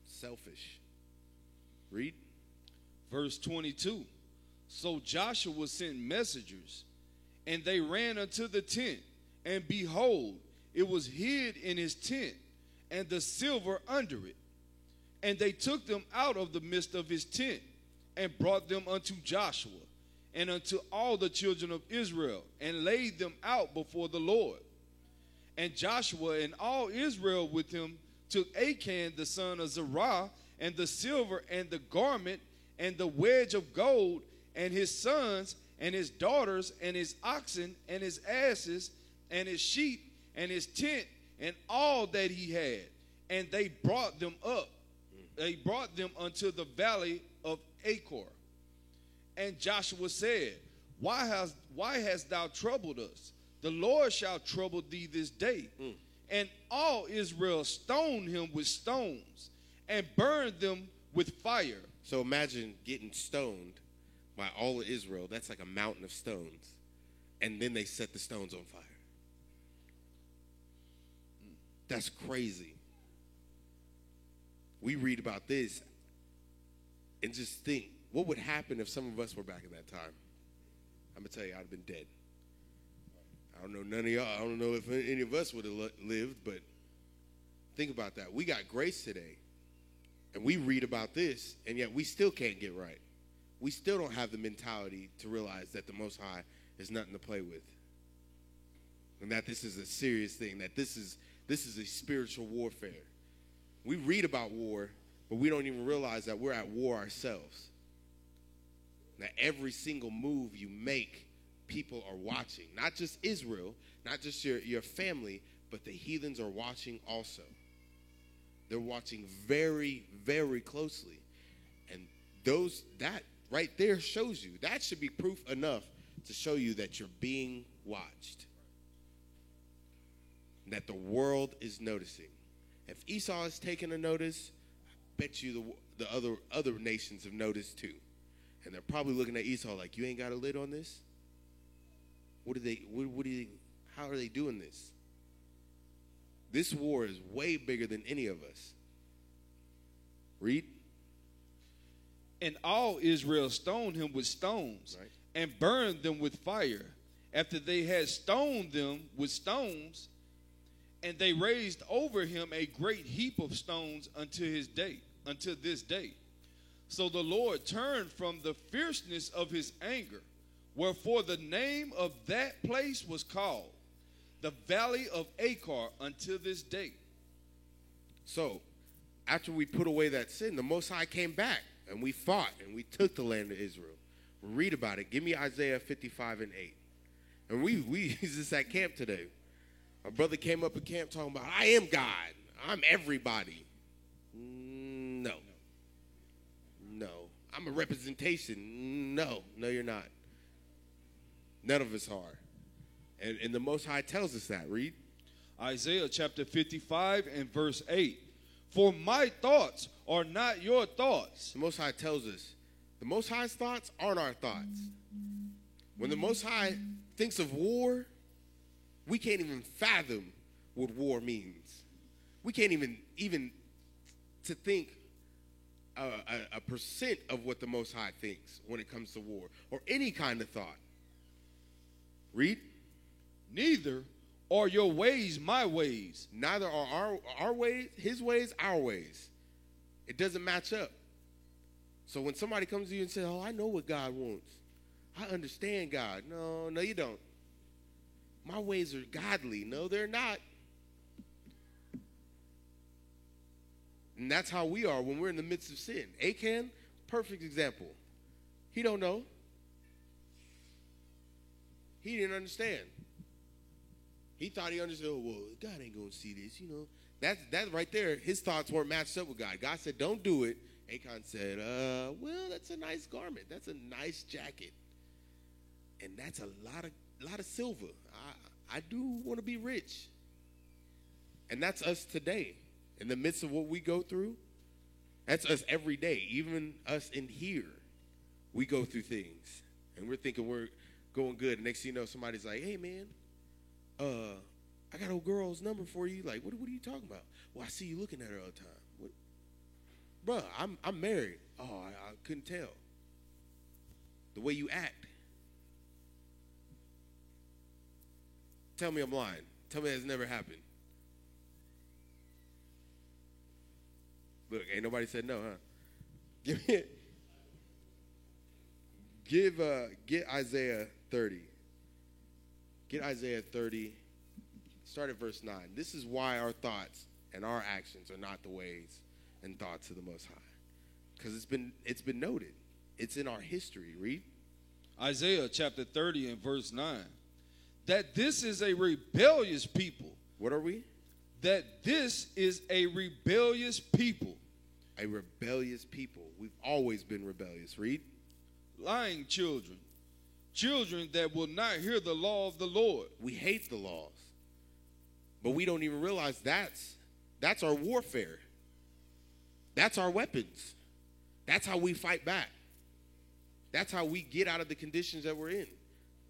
Selfish. Read. Verse 22. So Joshua sent messengers, and they ran unto the tent, and behold, it was hid in his tent, and the silver under it. And they took them out of the midst of his tent, and brought them unto Joshua, and unto all the children of Israel, and laid them out before the Lord. And Joshua and all Israel with him took Achan the son of Zerah, and the silver, and the garment, and the wedge of gold, and his sons, and his daughters, and his oxen, and his asses, and his sheep, and his tent, and all that he had. And they brought them up. They brought them unto the valley of Achor. And Joshua said, Why hast thou troubled us? The Lord shall trouble thee this day. And all Israel stoned him with stones, and burned them with fire. So imagine getting stoned by all of Israel. That's like a mountain of stones. And then they set the stones on fire. That's crazy. We read about this and just think, what would happen if some of us were back in that time? I'm going to tell you, I'd have been dead. I don't know none of y'all. I don't know if any of us would have lived, but think about that. We got grace today, and we read about this, and yet we still can't get right. We still don't have the mentality to realize that the Most High is nothing to play with, and that this is a serious thing, that this is a spiritual warfare. We read about war, but we don't even realize that we're at war ourselves. That every single move you make, people are watching. Not just Israel, not just your family, but the heathens are watching also. They're watching very, very closely. And that right there shows you. That should be proof enough to show you that you're being watched. That the world is noticing. If Esau has taken a notice, I bet you the other nations have noticed too. And they're probably looking at Esau like, you ain't got a lid on this? How are they doing this? This war is way bigger than any of us. Read. And all Israel stoned him with stones, right, and burned them with fire. After they had stoned them with stones, and they raised over him a great heap of stones unto this day. So the Lord turned from the fierceness of his anger, wherefore the name of that place was called the Valley of Achor until this day. So, after we put away that sin, the Most High came back, and we fought, and we took the land of Israel. Read about it. Give me Isaiah 55 and 8. And we just at camp today. Our brother came up at camp talking about, I am God. I'm everybody. No. I'm a representation. No, you're not. None of us are. And the Most High tells us that. Read. Isaiah chapter 55 and verse 8. For my thoughts are not your thoughts. The Most High tells us, the Most High's thoughts aren't our thoughts. When the Most High thinks of war, we can't even fathom what war means. We can't even to think a percent of what the Most High thinks when it comes to war or any kind of thought. Read. Neither are your ways my ways. Neither are our ways, his ways, our ways. It doesn't match up. So when somebody comes to you and says, oh, I know what God wants. I understand God. No, you don't. My ways are godly. No, they're not. And that's how we are when we're in the midst of sin. Achan, perfect example. He don't know. He didn't understand. He thought he understood, oh, well, God ain't going to see this, you know. That right there, his thoughts weren't matched up with God. God said, don't do it. Achan said, well, that's a nice garment. That's a nice jacket. And that's a lot of silver. I do want to be rich. And that's us today. In the midst of what we go through, that's us every day. Even us in here, we go through things. And we're thinking we're going good. And next thing you know, somebody's like, hey, man, I got old girl's number for you. Like, what are you talking about? Well, I see you looking at her all the time. What? Bruh, I'm married. Oh, I couldn't tell. The way you act. Tell me I'm lying. Tell me that's never happened. Look, ain't nobody said no, huh? Get Isaiah 30. Get Isaiah 30. Start at verse 9. This is why our thoughts and our actions are not the ways and thoughts of the Most High. Because it's been noted. It's in our history. Read. Isaiah chapter 30 and verse 9. That this is a rebellious people. What are we? That this is a rebellious people. A rebellious people. We've always been rebellious. Read. Lying children. Children that will not hear the law of the Lord. We hate the laws. But we don't even realize that's our warfare. That's our weapons. That's how we fight back. That's how we get out of the conditions that we're in.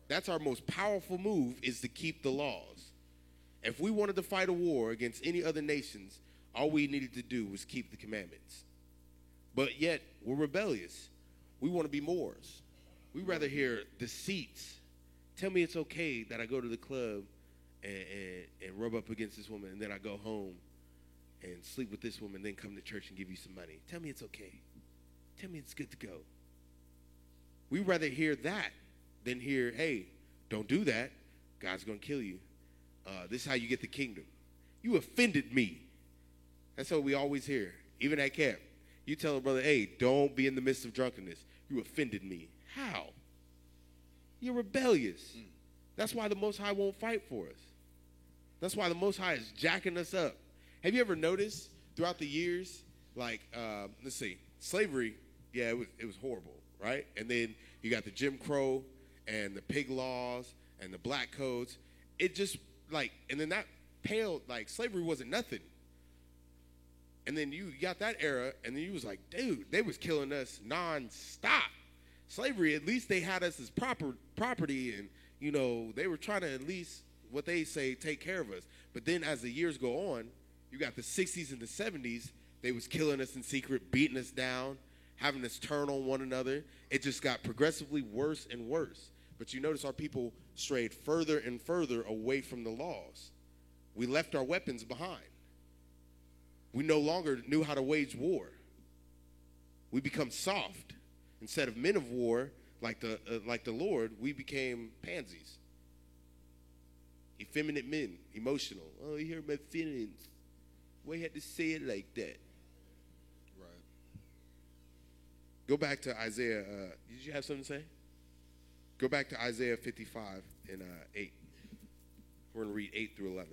That's our most powerful move, is to keep the laws. If we wanted to fight a war against any other nations, all we needed to do was keep the commandments. But yet, we're rebellious. We want to be Moors. We'd rather hear deceits. Tell me it's okay that I go to the club and rub up against this woman, and then I go home and sleep with this woman, then come to church and give you some money. Tell me it's okay. Tell me it's good to go. We'd rather hear that than hear, hey, don't do that. God's going to kill you. This is how you get the kingdom. You offended me. That's what we always hear, even at camp. You tell a brother, hey, don't be in the midst of drunkenness. You offended me. How? You're rebellious. That's why the Most High won't fight for us. That's why the Most High is jacking us up. Have you ever noticed throughout the years, like, let's see, slavery, yeah, it was horrible, right? And then you got the Jim Crow and the pig laws and the black codes. It just, like, and then that paled, like, slavery wasn't nothing. And then you got that era, and then you was like, dude, they was killing us nonstop. Slavery, at least they had us as property, and, you know, they were trying to at least, what they say, take care of us. But then as the years go on, you got the 60s and the 70s, they was killing us in secret, beating us down, having us turn on one another. It just got progressively worse and worse. But you notice our people strayed further and further away from the laws. We left our weapons behind. We no longer knew how to wage war. We become soft. Instead of men of war, like the Lord, we became pansies. Effeminate men, emotional. Oh, you hear my feelings. Why you had to say it like that? Right. Go back to Isaiah. Did you have something to say? Go back to Isaiah 55 and 8. We're going to read 8 through 11.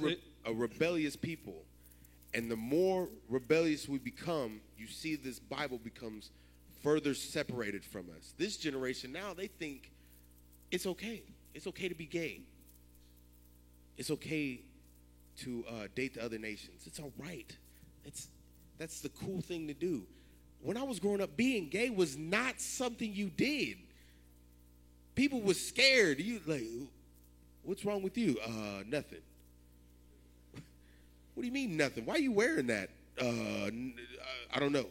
We're a rebellious people. And the more rebellious we become, you see this Bible becomes further separated from us. This generation now, they think it's okay. It's okay to be gay. It's okay to date the other nations. It's all right. That's the cool thing to do. When I was growing up, being gay was not something you did. People was scared. You like, what's wrong with you? Nothing. What do you mean nothing? Why are you wearing that? I don't know.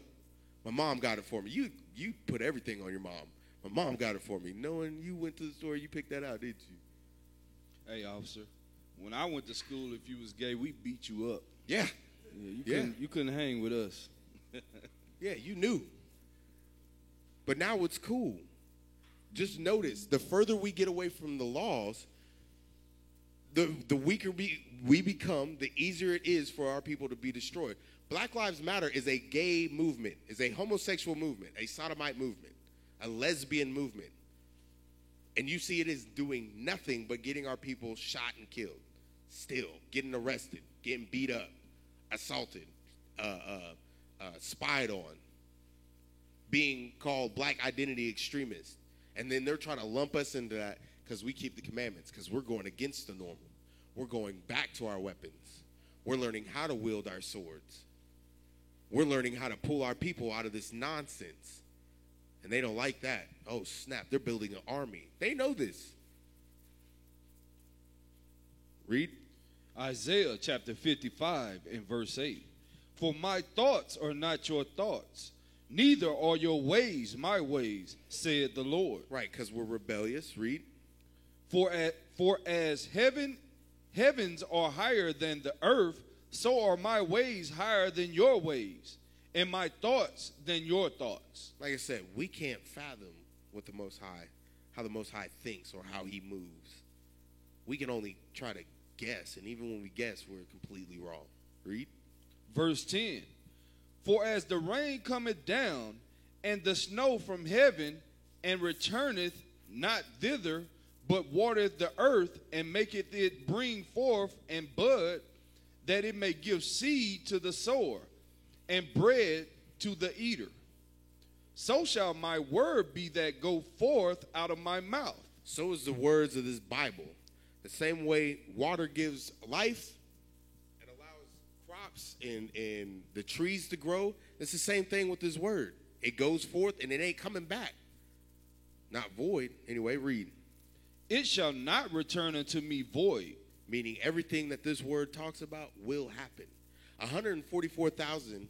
My mom got it for me. You put everything on your mom. My mom got it for me. Knowing you went to the store, you picked that out, didn't you? Hey, officer, when I went to school, if you was gay, we beat you up. Yeah. You couldn't hang with us. Yeah, you knew. But now it's cool. Just notice, the further we get away from the laws, the weaker we become, the easier it is for our people to be destroyed. Black Lives Matter is a gay movement, is a homosexual movement, a sodomite movement, a lesbian movement. And you see it is doing nothing but getting our people shot and killed. Still, getting arrested, getting beat up, assaulted, spied on, being called black identity extremists. And then they're trying to lump us into that because we keep the commandments, because we're going against the normal. We're going back to our weapons. We're learning how to wield our swords. We're learning how to pull our people out of this nonsense. And they don't like that. Oh, snap, they're building an army. They know this. Read. Isaiah chapter 55 and verse 8. For my thoughts are not your thoughts, neither are your ways my ways, said the Lord. Right, because we're rebellious. Read. For as heavens are higher than the earth, so are my ways higher than your ways, and my thoughts than your thoughts. Like I said, we can't fathom what the Most High, how the Most High thinks or how he moves. We can only try to guess, and even when we guess, we're completely wrong. Read. Verse 10. For as the rain cometh down, and the snow from heaven, and returneth not thither, but watereth the earth, and maketh it bring forth and bud, that it may give seed to the sower, and bread to the eater. So shall my word be that go forth out of my mouth. So is the words of this Bible. The same way water gives life and allows crops and the trees to grow, it's the same thing with this word. It goes forth and it ain't coming back. Not void. Anyway, read. It shall not return unto me void. Meaning everything that this word talks about will happen. 144,000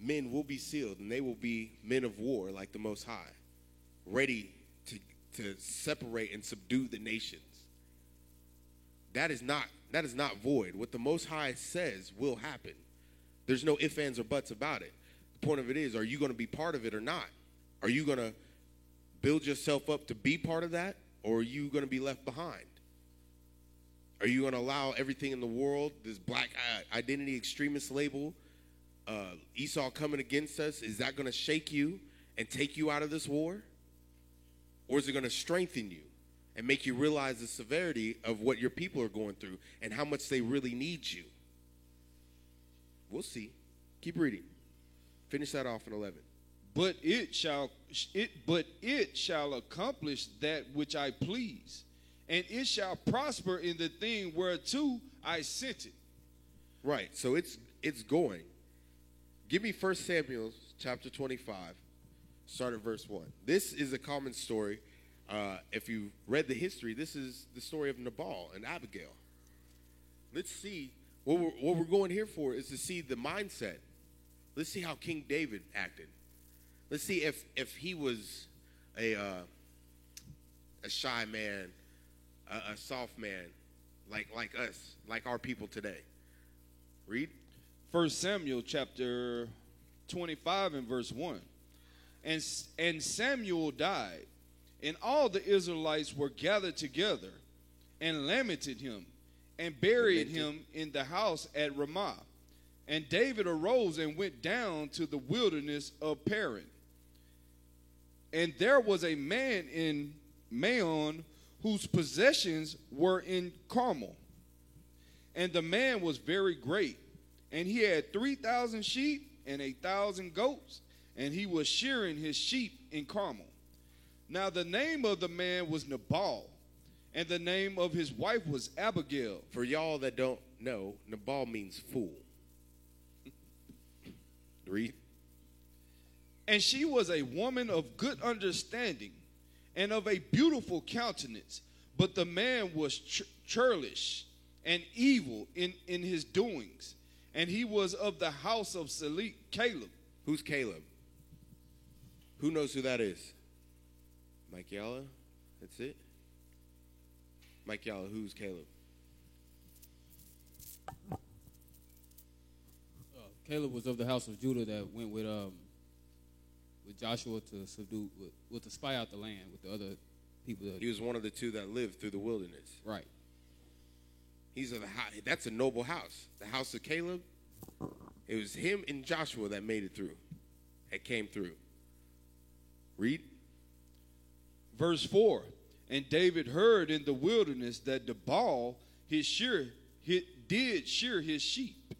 men will be sealed, and they will be men of war like the Most High, ready to separate and subdue the nations. That is not void. What the Most High says will happen. There's no ifs, ands, or buts about it. The point of it is, are you going to be part of it or not? Are you going to build yourself up to be part of that, or are you going to be left behind? Are you going to allow everything in the world, this black identity extremist label, Esau coming against us, is that going to shake you and take you out of this war? Or is it going to strengthen you and make you realize the severity of what your people are going through and how much they really need you? We'll see. Keep reading. Finish that off in 11. But it shall accomplish that which I please, and it shall prosper in the thing whereto I sent it. Right, so it's going. Give me 1 Samuel chapter 25, start at verse 1. This is a common story. If you read the history, this is the story of Nabal and Abigail. Let's see, what we're going here for is to see the mindset. Let's see how King David acted. Let's see if he was a shy man, a soft man, like us, like our people today. Read. 1 Samuel chapter 25 and verse 1. And Samuel died, and all the Israelites were gathered together and lamented him and buried him in the house at Ramah. And David arose and went down to the wilderness of Paran. And there was a man in Maon whose possessions were in Carmel. And the man was very great. And he had 3,000 sheep and 1,000 goats. And he was shearing his sheep in Carmel. Now the name of the man was Nabal. And the name of his wife was Abigail. For y'all that don't know, Nabal means fool. Read. And she was a woman of good understanding, and of a beautiful countenance. But the man was churlish and evil in his doings. And he was of the house of Caleb. Who's Caleb? Who knows who that is? Mike Yalla? That's it? Mike Yalla, who's Caleb? Caleb was of the house of Judah that went with Joshua to subdue, to spy out the land with the other people. He was one of the two that lived through the wilderness. Right. He's of the that's a noble house. The house of Caleb. It was him and Joshua that made it through. That came through. Read. Verse 4. And David heard in the wilderness that Nabal did shear his sheep.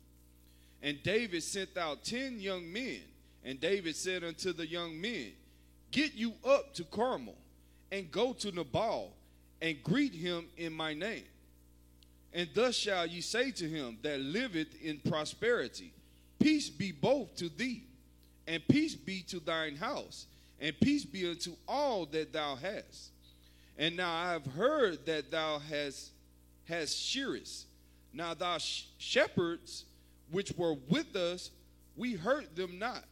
And David sent out 10 young men. And David said unto the young men, Get you up to Carmel, and go to Nabal, and greet him in my name. And thus shall ye say to him that liveth in prosperity, Peace be both to thee, and peace be to thine house, and peace be unto all that thou hast. And now I have heard that thou hast shearest. Now thy shepherds which were with us, we hurt them not,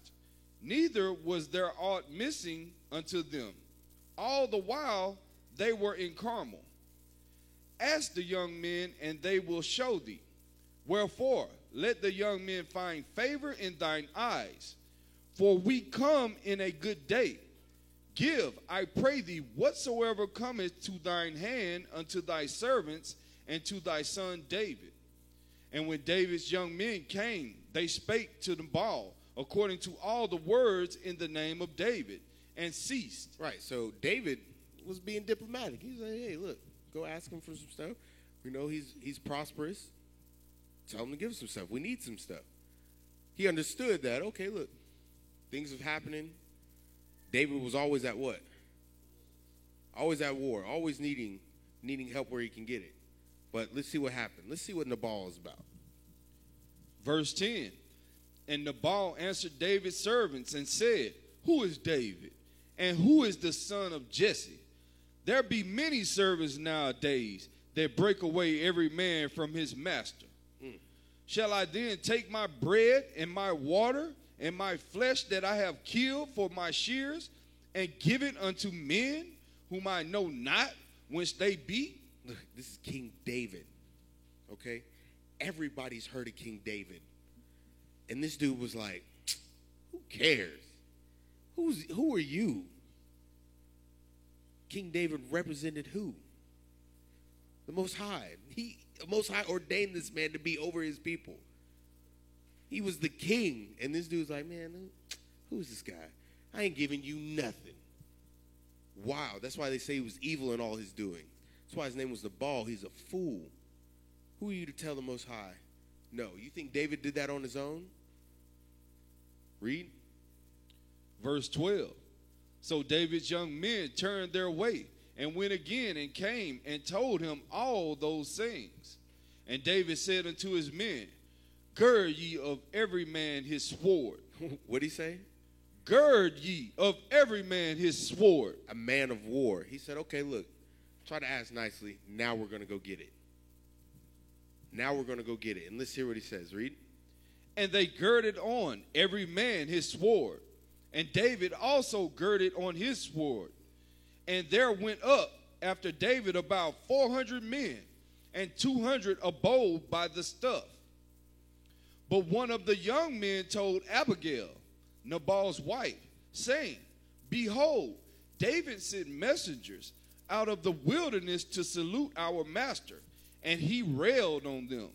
neither was there aught missing unto them, all the while they were in Carmel. Ask the young men, and they will show thee. Wherefore, let the young men find favor in thine eyes, for we come in a good day. Give, I pray thee, whatsoever cometh to thine hand unto thy servants and to thy son David. And when David's young men came, they spake to Nabal according to all the words in the name of David, and ceased. Right, so David was being diplomatic. He was like, hey, look, go ask him for some stuff. We know he's prosperous. Tell him to give us some stuff. We need some stuff. He understood that, okay, look, things are happening. David was always at what? Always at war, always needing help where he can get it. But let's see what happened. Let's see what Nabal is about. Verse 10. And Nabal answered David's servants and said, Who is David? And who is the son of Jesse? There be many servants nowadays that break away every man from his master. Shall I then take my bread and my water and my flesh that I have killed for my shears and give it unto men whom I know not whence they be? Look, this is King David, okay? Everybody's heard of King David. And this dude was like, who cares? Who are you? King David represented who? The Most High. The Most High ordained this man to be over his people. He was the king. And this dude's like, man, who's this guy? I ain't giving you nothing. Wow. That's why they say he was evil in all his doing. That's why his name was Nabal. He's a fool. Who are you to tell the Most High? No. You think David did that on his own? Read. Verse 12. So David's young men turned their way and went again and came and told him all those things. And David said unto his men, Gird ye of every man his sword. What'd he say? Gird ye of every man his sword. A man of war. He said, okay, look, try to ask nicely. Now we're going to go get it. Now we're going to go get it. And let's hear what he says. Read. And they girded on every man his sword. And David also girded on his sword. And there went up after David about 400 men, and 200 abode by the stuff. But one of the young men told Abigail, Nabal's wife, saying, Behold, David sent messengers out of the wilderness to salute our master, and he railed on them.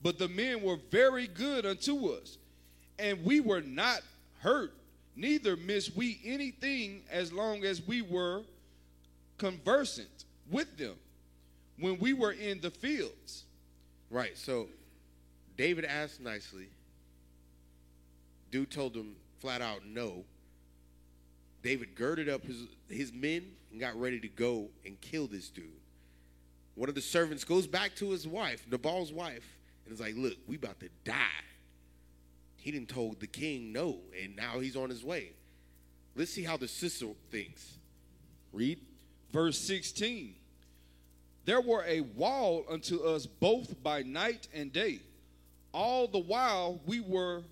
But the men were very good unto us, and we were not hurt, neither missed we anything as long as we were conversant with them when we were in the fields. Right, so David asked nicely. Dude told him flat out no. David girded up his men and got ready to go and kill this dude. One of the servants goes back to his wife, Nabal's wife, and is like, look, we about to die. He didn't told the king no, and now he's on his way. Let's see how the sister thinks. Read. Verse 16. There were a wall unto us both by night and day. All the while we were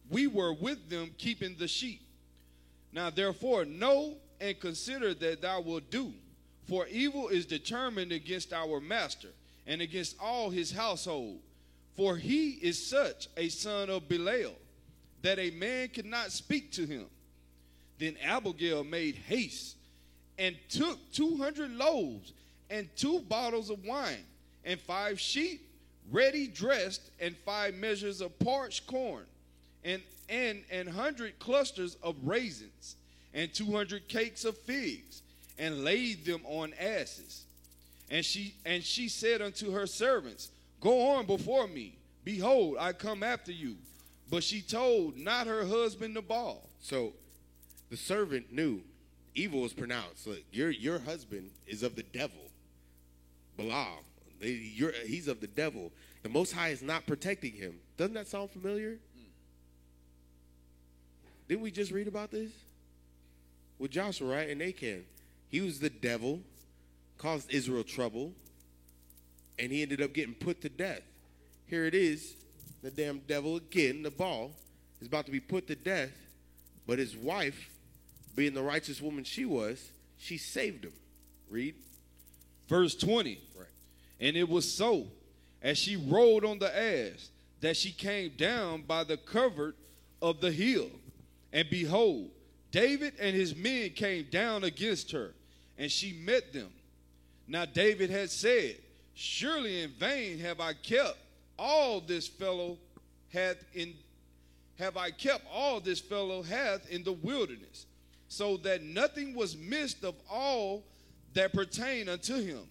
with them keeping the sheep. Now therefore know and consider that thou wilt do, for evil is determined against our master and against all his household. For he is such a son of Belial, that a man could not speak to him. Then Abigail made haste and took 200 loaves and 2 bottles of wine and 5 sheep ready dressed and 5 measures of parched corn and 100 clusters of raisins and 200 cakes of figs, and laid them on asses. And she said unto her servants, Go on before me. Behold, I come after you. But she told not her husband Nabal. So the servant knew evil was pronounced. Look, your husband is of the devil. Belial. He's of the devil. The Most High is not protecting him. Doesn't that sound familiar? Didn't we just read about this? With Joshua, right? And Achan. He was the devil, caused Israel trouble, and he ended up getting put to death. Here it is, the damn devil again, Nabal, is about to be put to death, but his wife, being the righteous woman she was, she saved him. Read. Verse 20. Right. And it was so, as she rode on the ass, that she came down by the covert of the hill. And behold, David and his men came down against her, and she met them. Now David had said, Surely in vain have I kept all this fellow hath in the wilderness, so that nothing was missed of all that pertained unto him.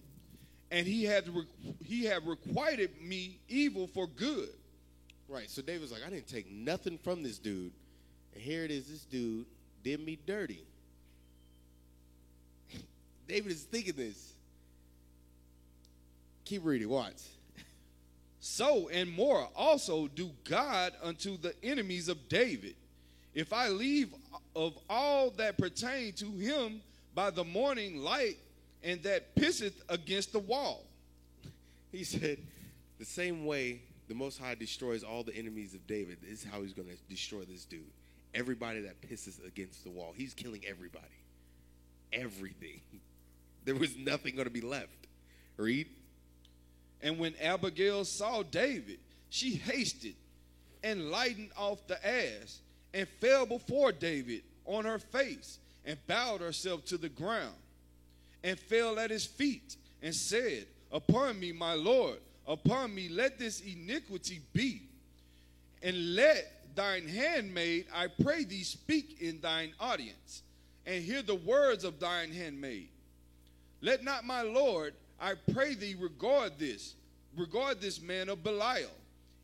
And he had requited me evil for good. Right, so David's like, I didn't take nothing from this dude. And here it is, this dude did me dirty. David is thinking this. Keep reading, watch. So and more also do God unto the enemies of David, if I leave of all that pertain to him by the morning light, and that pisseth against the wall. He said, the same way the Most High destroys all the enemies of David, this is how he's going to destroy this dude. Everybody that pisses against the wall. He's killing everybody. Everything. There was nothing going to be left. Read. And when Abigail saw David, she hasted and lightened off the ass and fell before David on her face and bowed herself to the ground and fell at his feet and said, Upon me, my Lord, upon me let this iniquity be. And let thine handmaid, I pray thee, speak in thine audience and hear the words of thine handmaid. Let not my Lord, I pray thee, regard this man of Belial,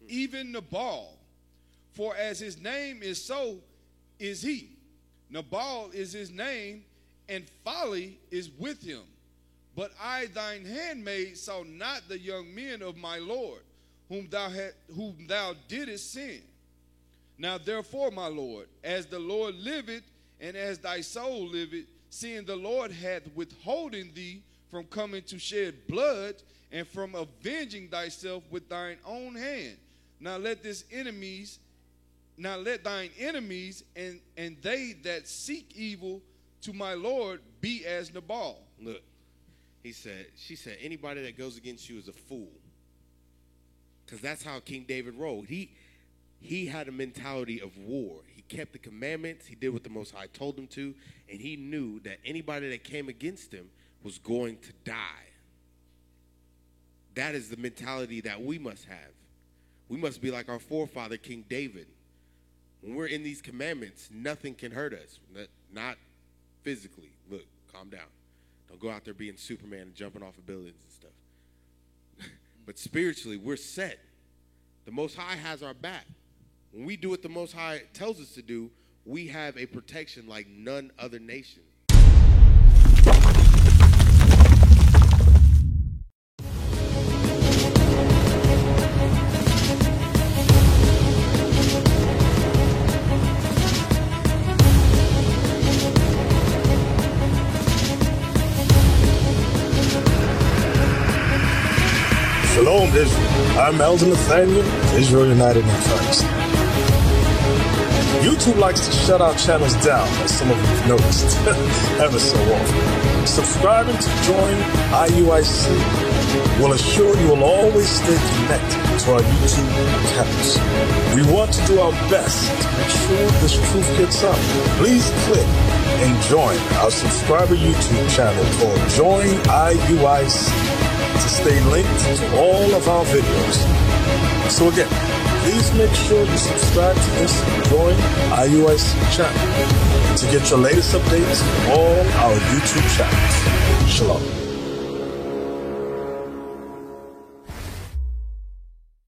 even Nabal. For as his name is, so is he. Nabal is his name, and folly is with him. But I, thine handmaid, saw not the young men of my Lord, whom thou didst send. Now therefore, my Lord, as the Lord liveth, and as thy soul liveth, seeing the Lord hath withholden thee from coming to shed blood, and from avenging thyself with thine own hand. Now let thine enemies and they that seek evil to my Lord be as Nabal. Look, she said, anybody that goes against you is a fool. Because that's how King David rolled. He had a mentality of war. He kept the commandments. He did what the Most High told him to. And he knew that anybody that came against him was going to die. That is the mentality that we must have. We must be like our forefather, King David. When we're in these commandments, nothing can hurt us. Not physically. Look, calm down. Don't go out there being Superman and jumping off of buildings and stuff. But spiritually, we're set. The Most High has our back. When we do what the Most High tells us to do, we have a protection like none other nation. Shalom, Israel. I'm Elder Nathaniel of Israel United in Christ. YouTube likes to shut our channels down, as some of you have noticed, ever so often. Subscribing to join IUIC will assure you will always stay connected to our YouTube accounts. We want to do our best to make sure this truth gets out. Please click and join our subscriber YouTube channel called Join IUIC to stay linked to all of our videos. So again, please make sure you subscribe to this Join IUIC channel to get your latest updates on all our YouTube channels. Shalom.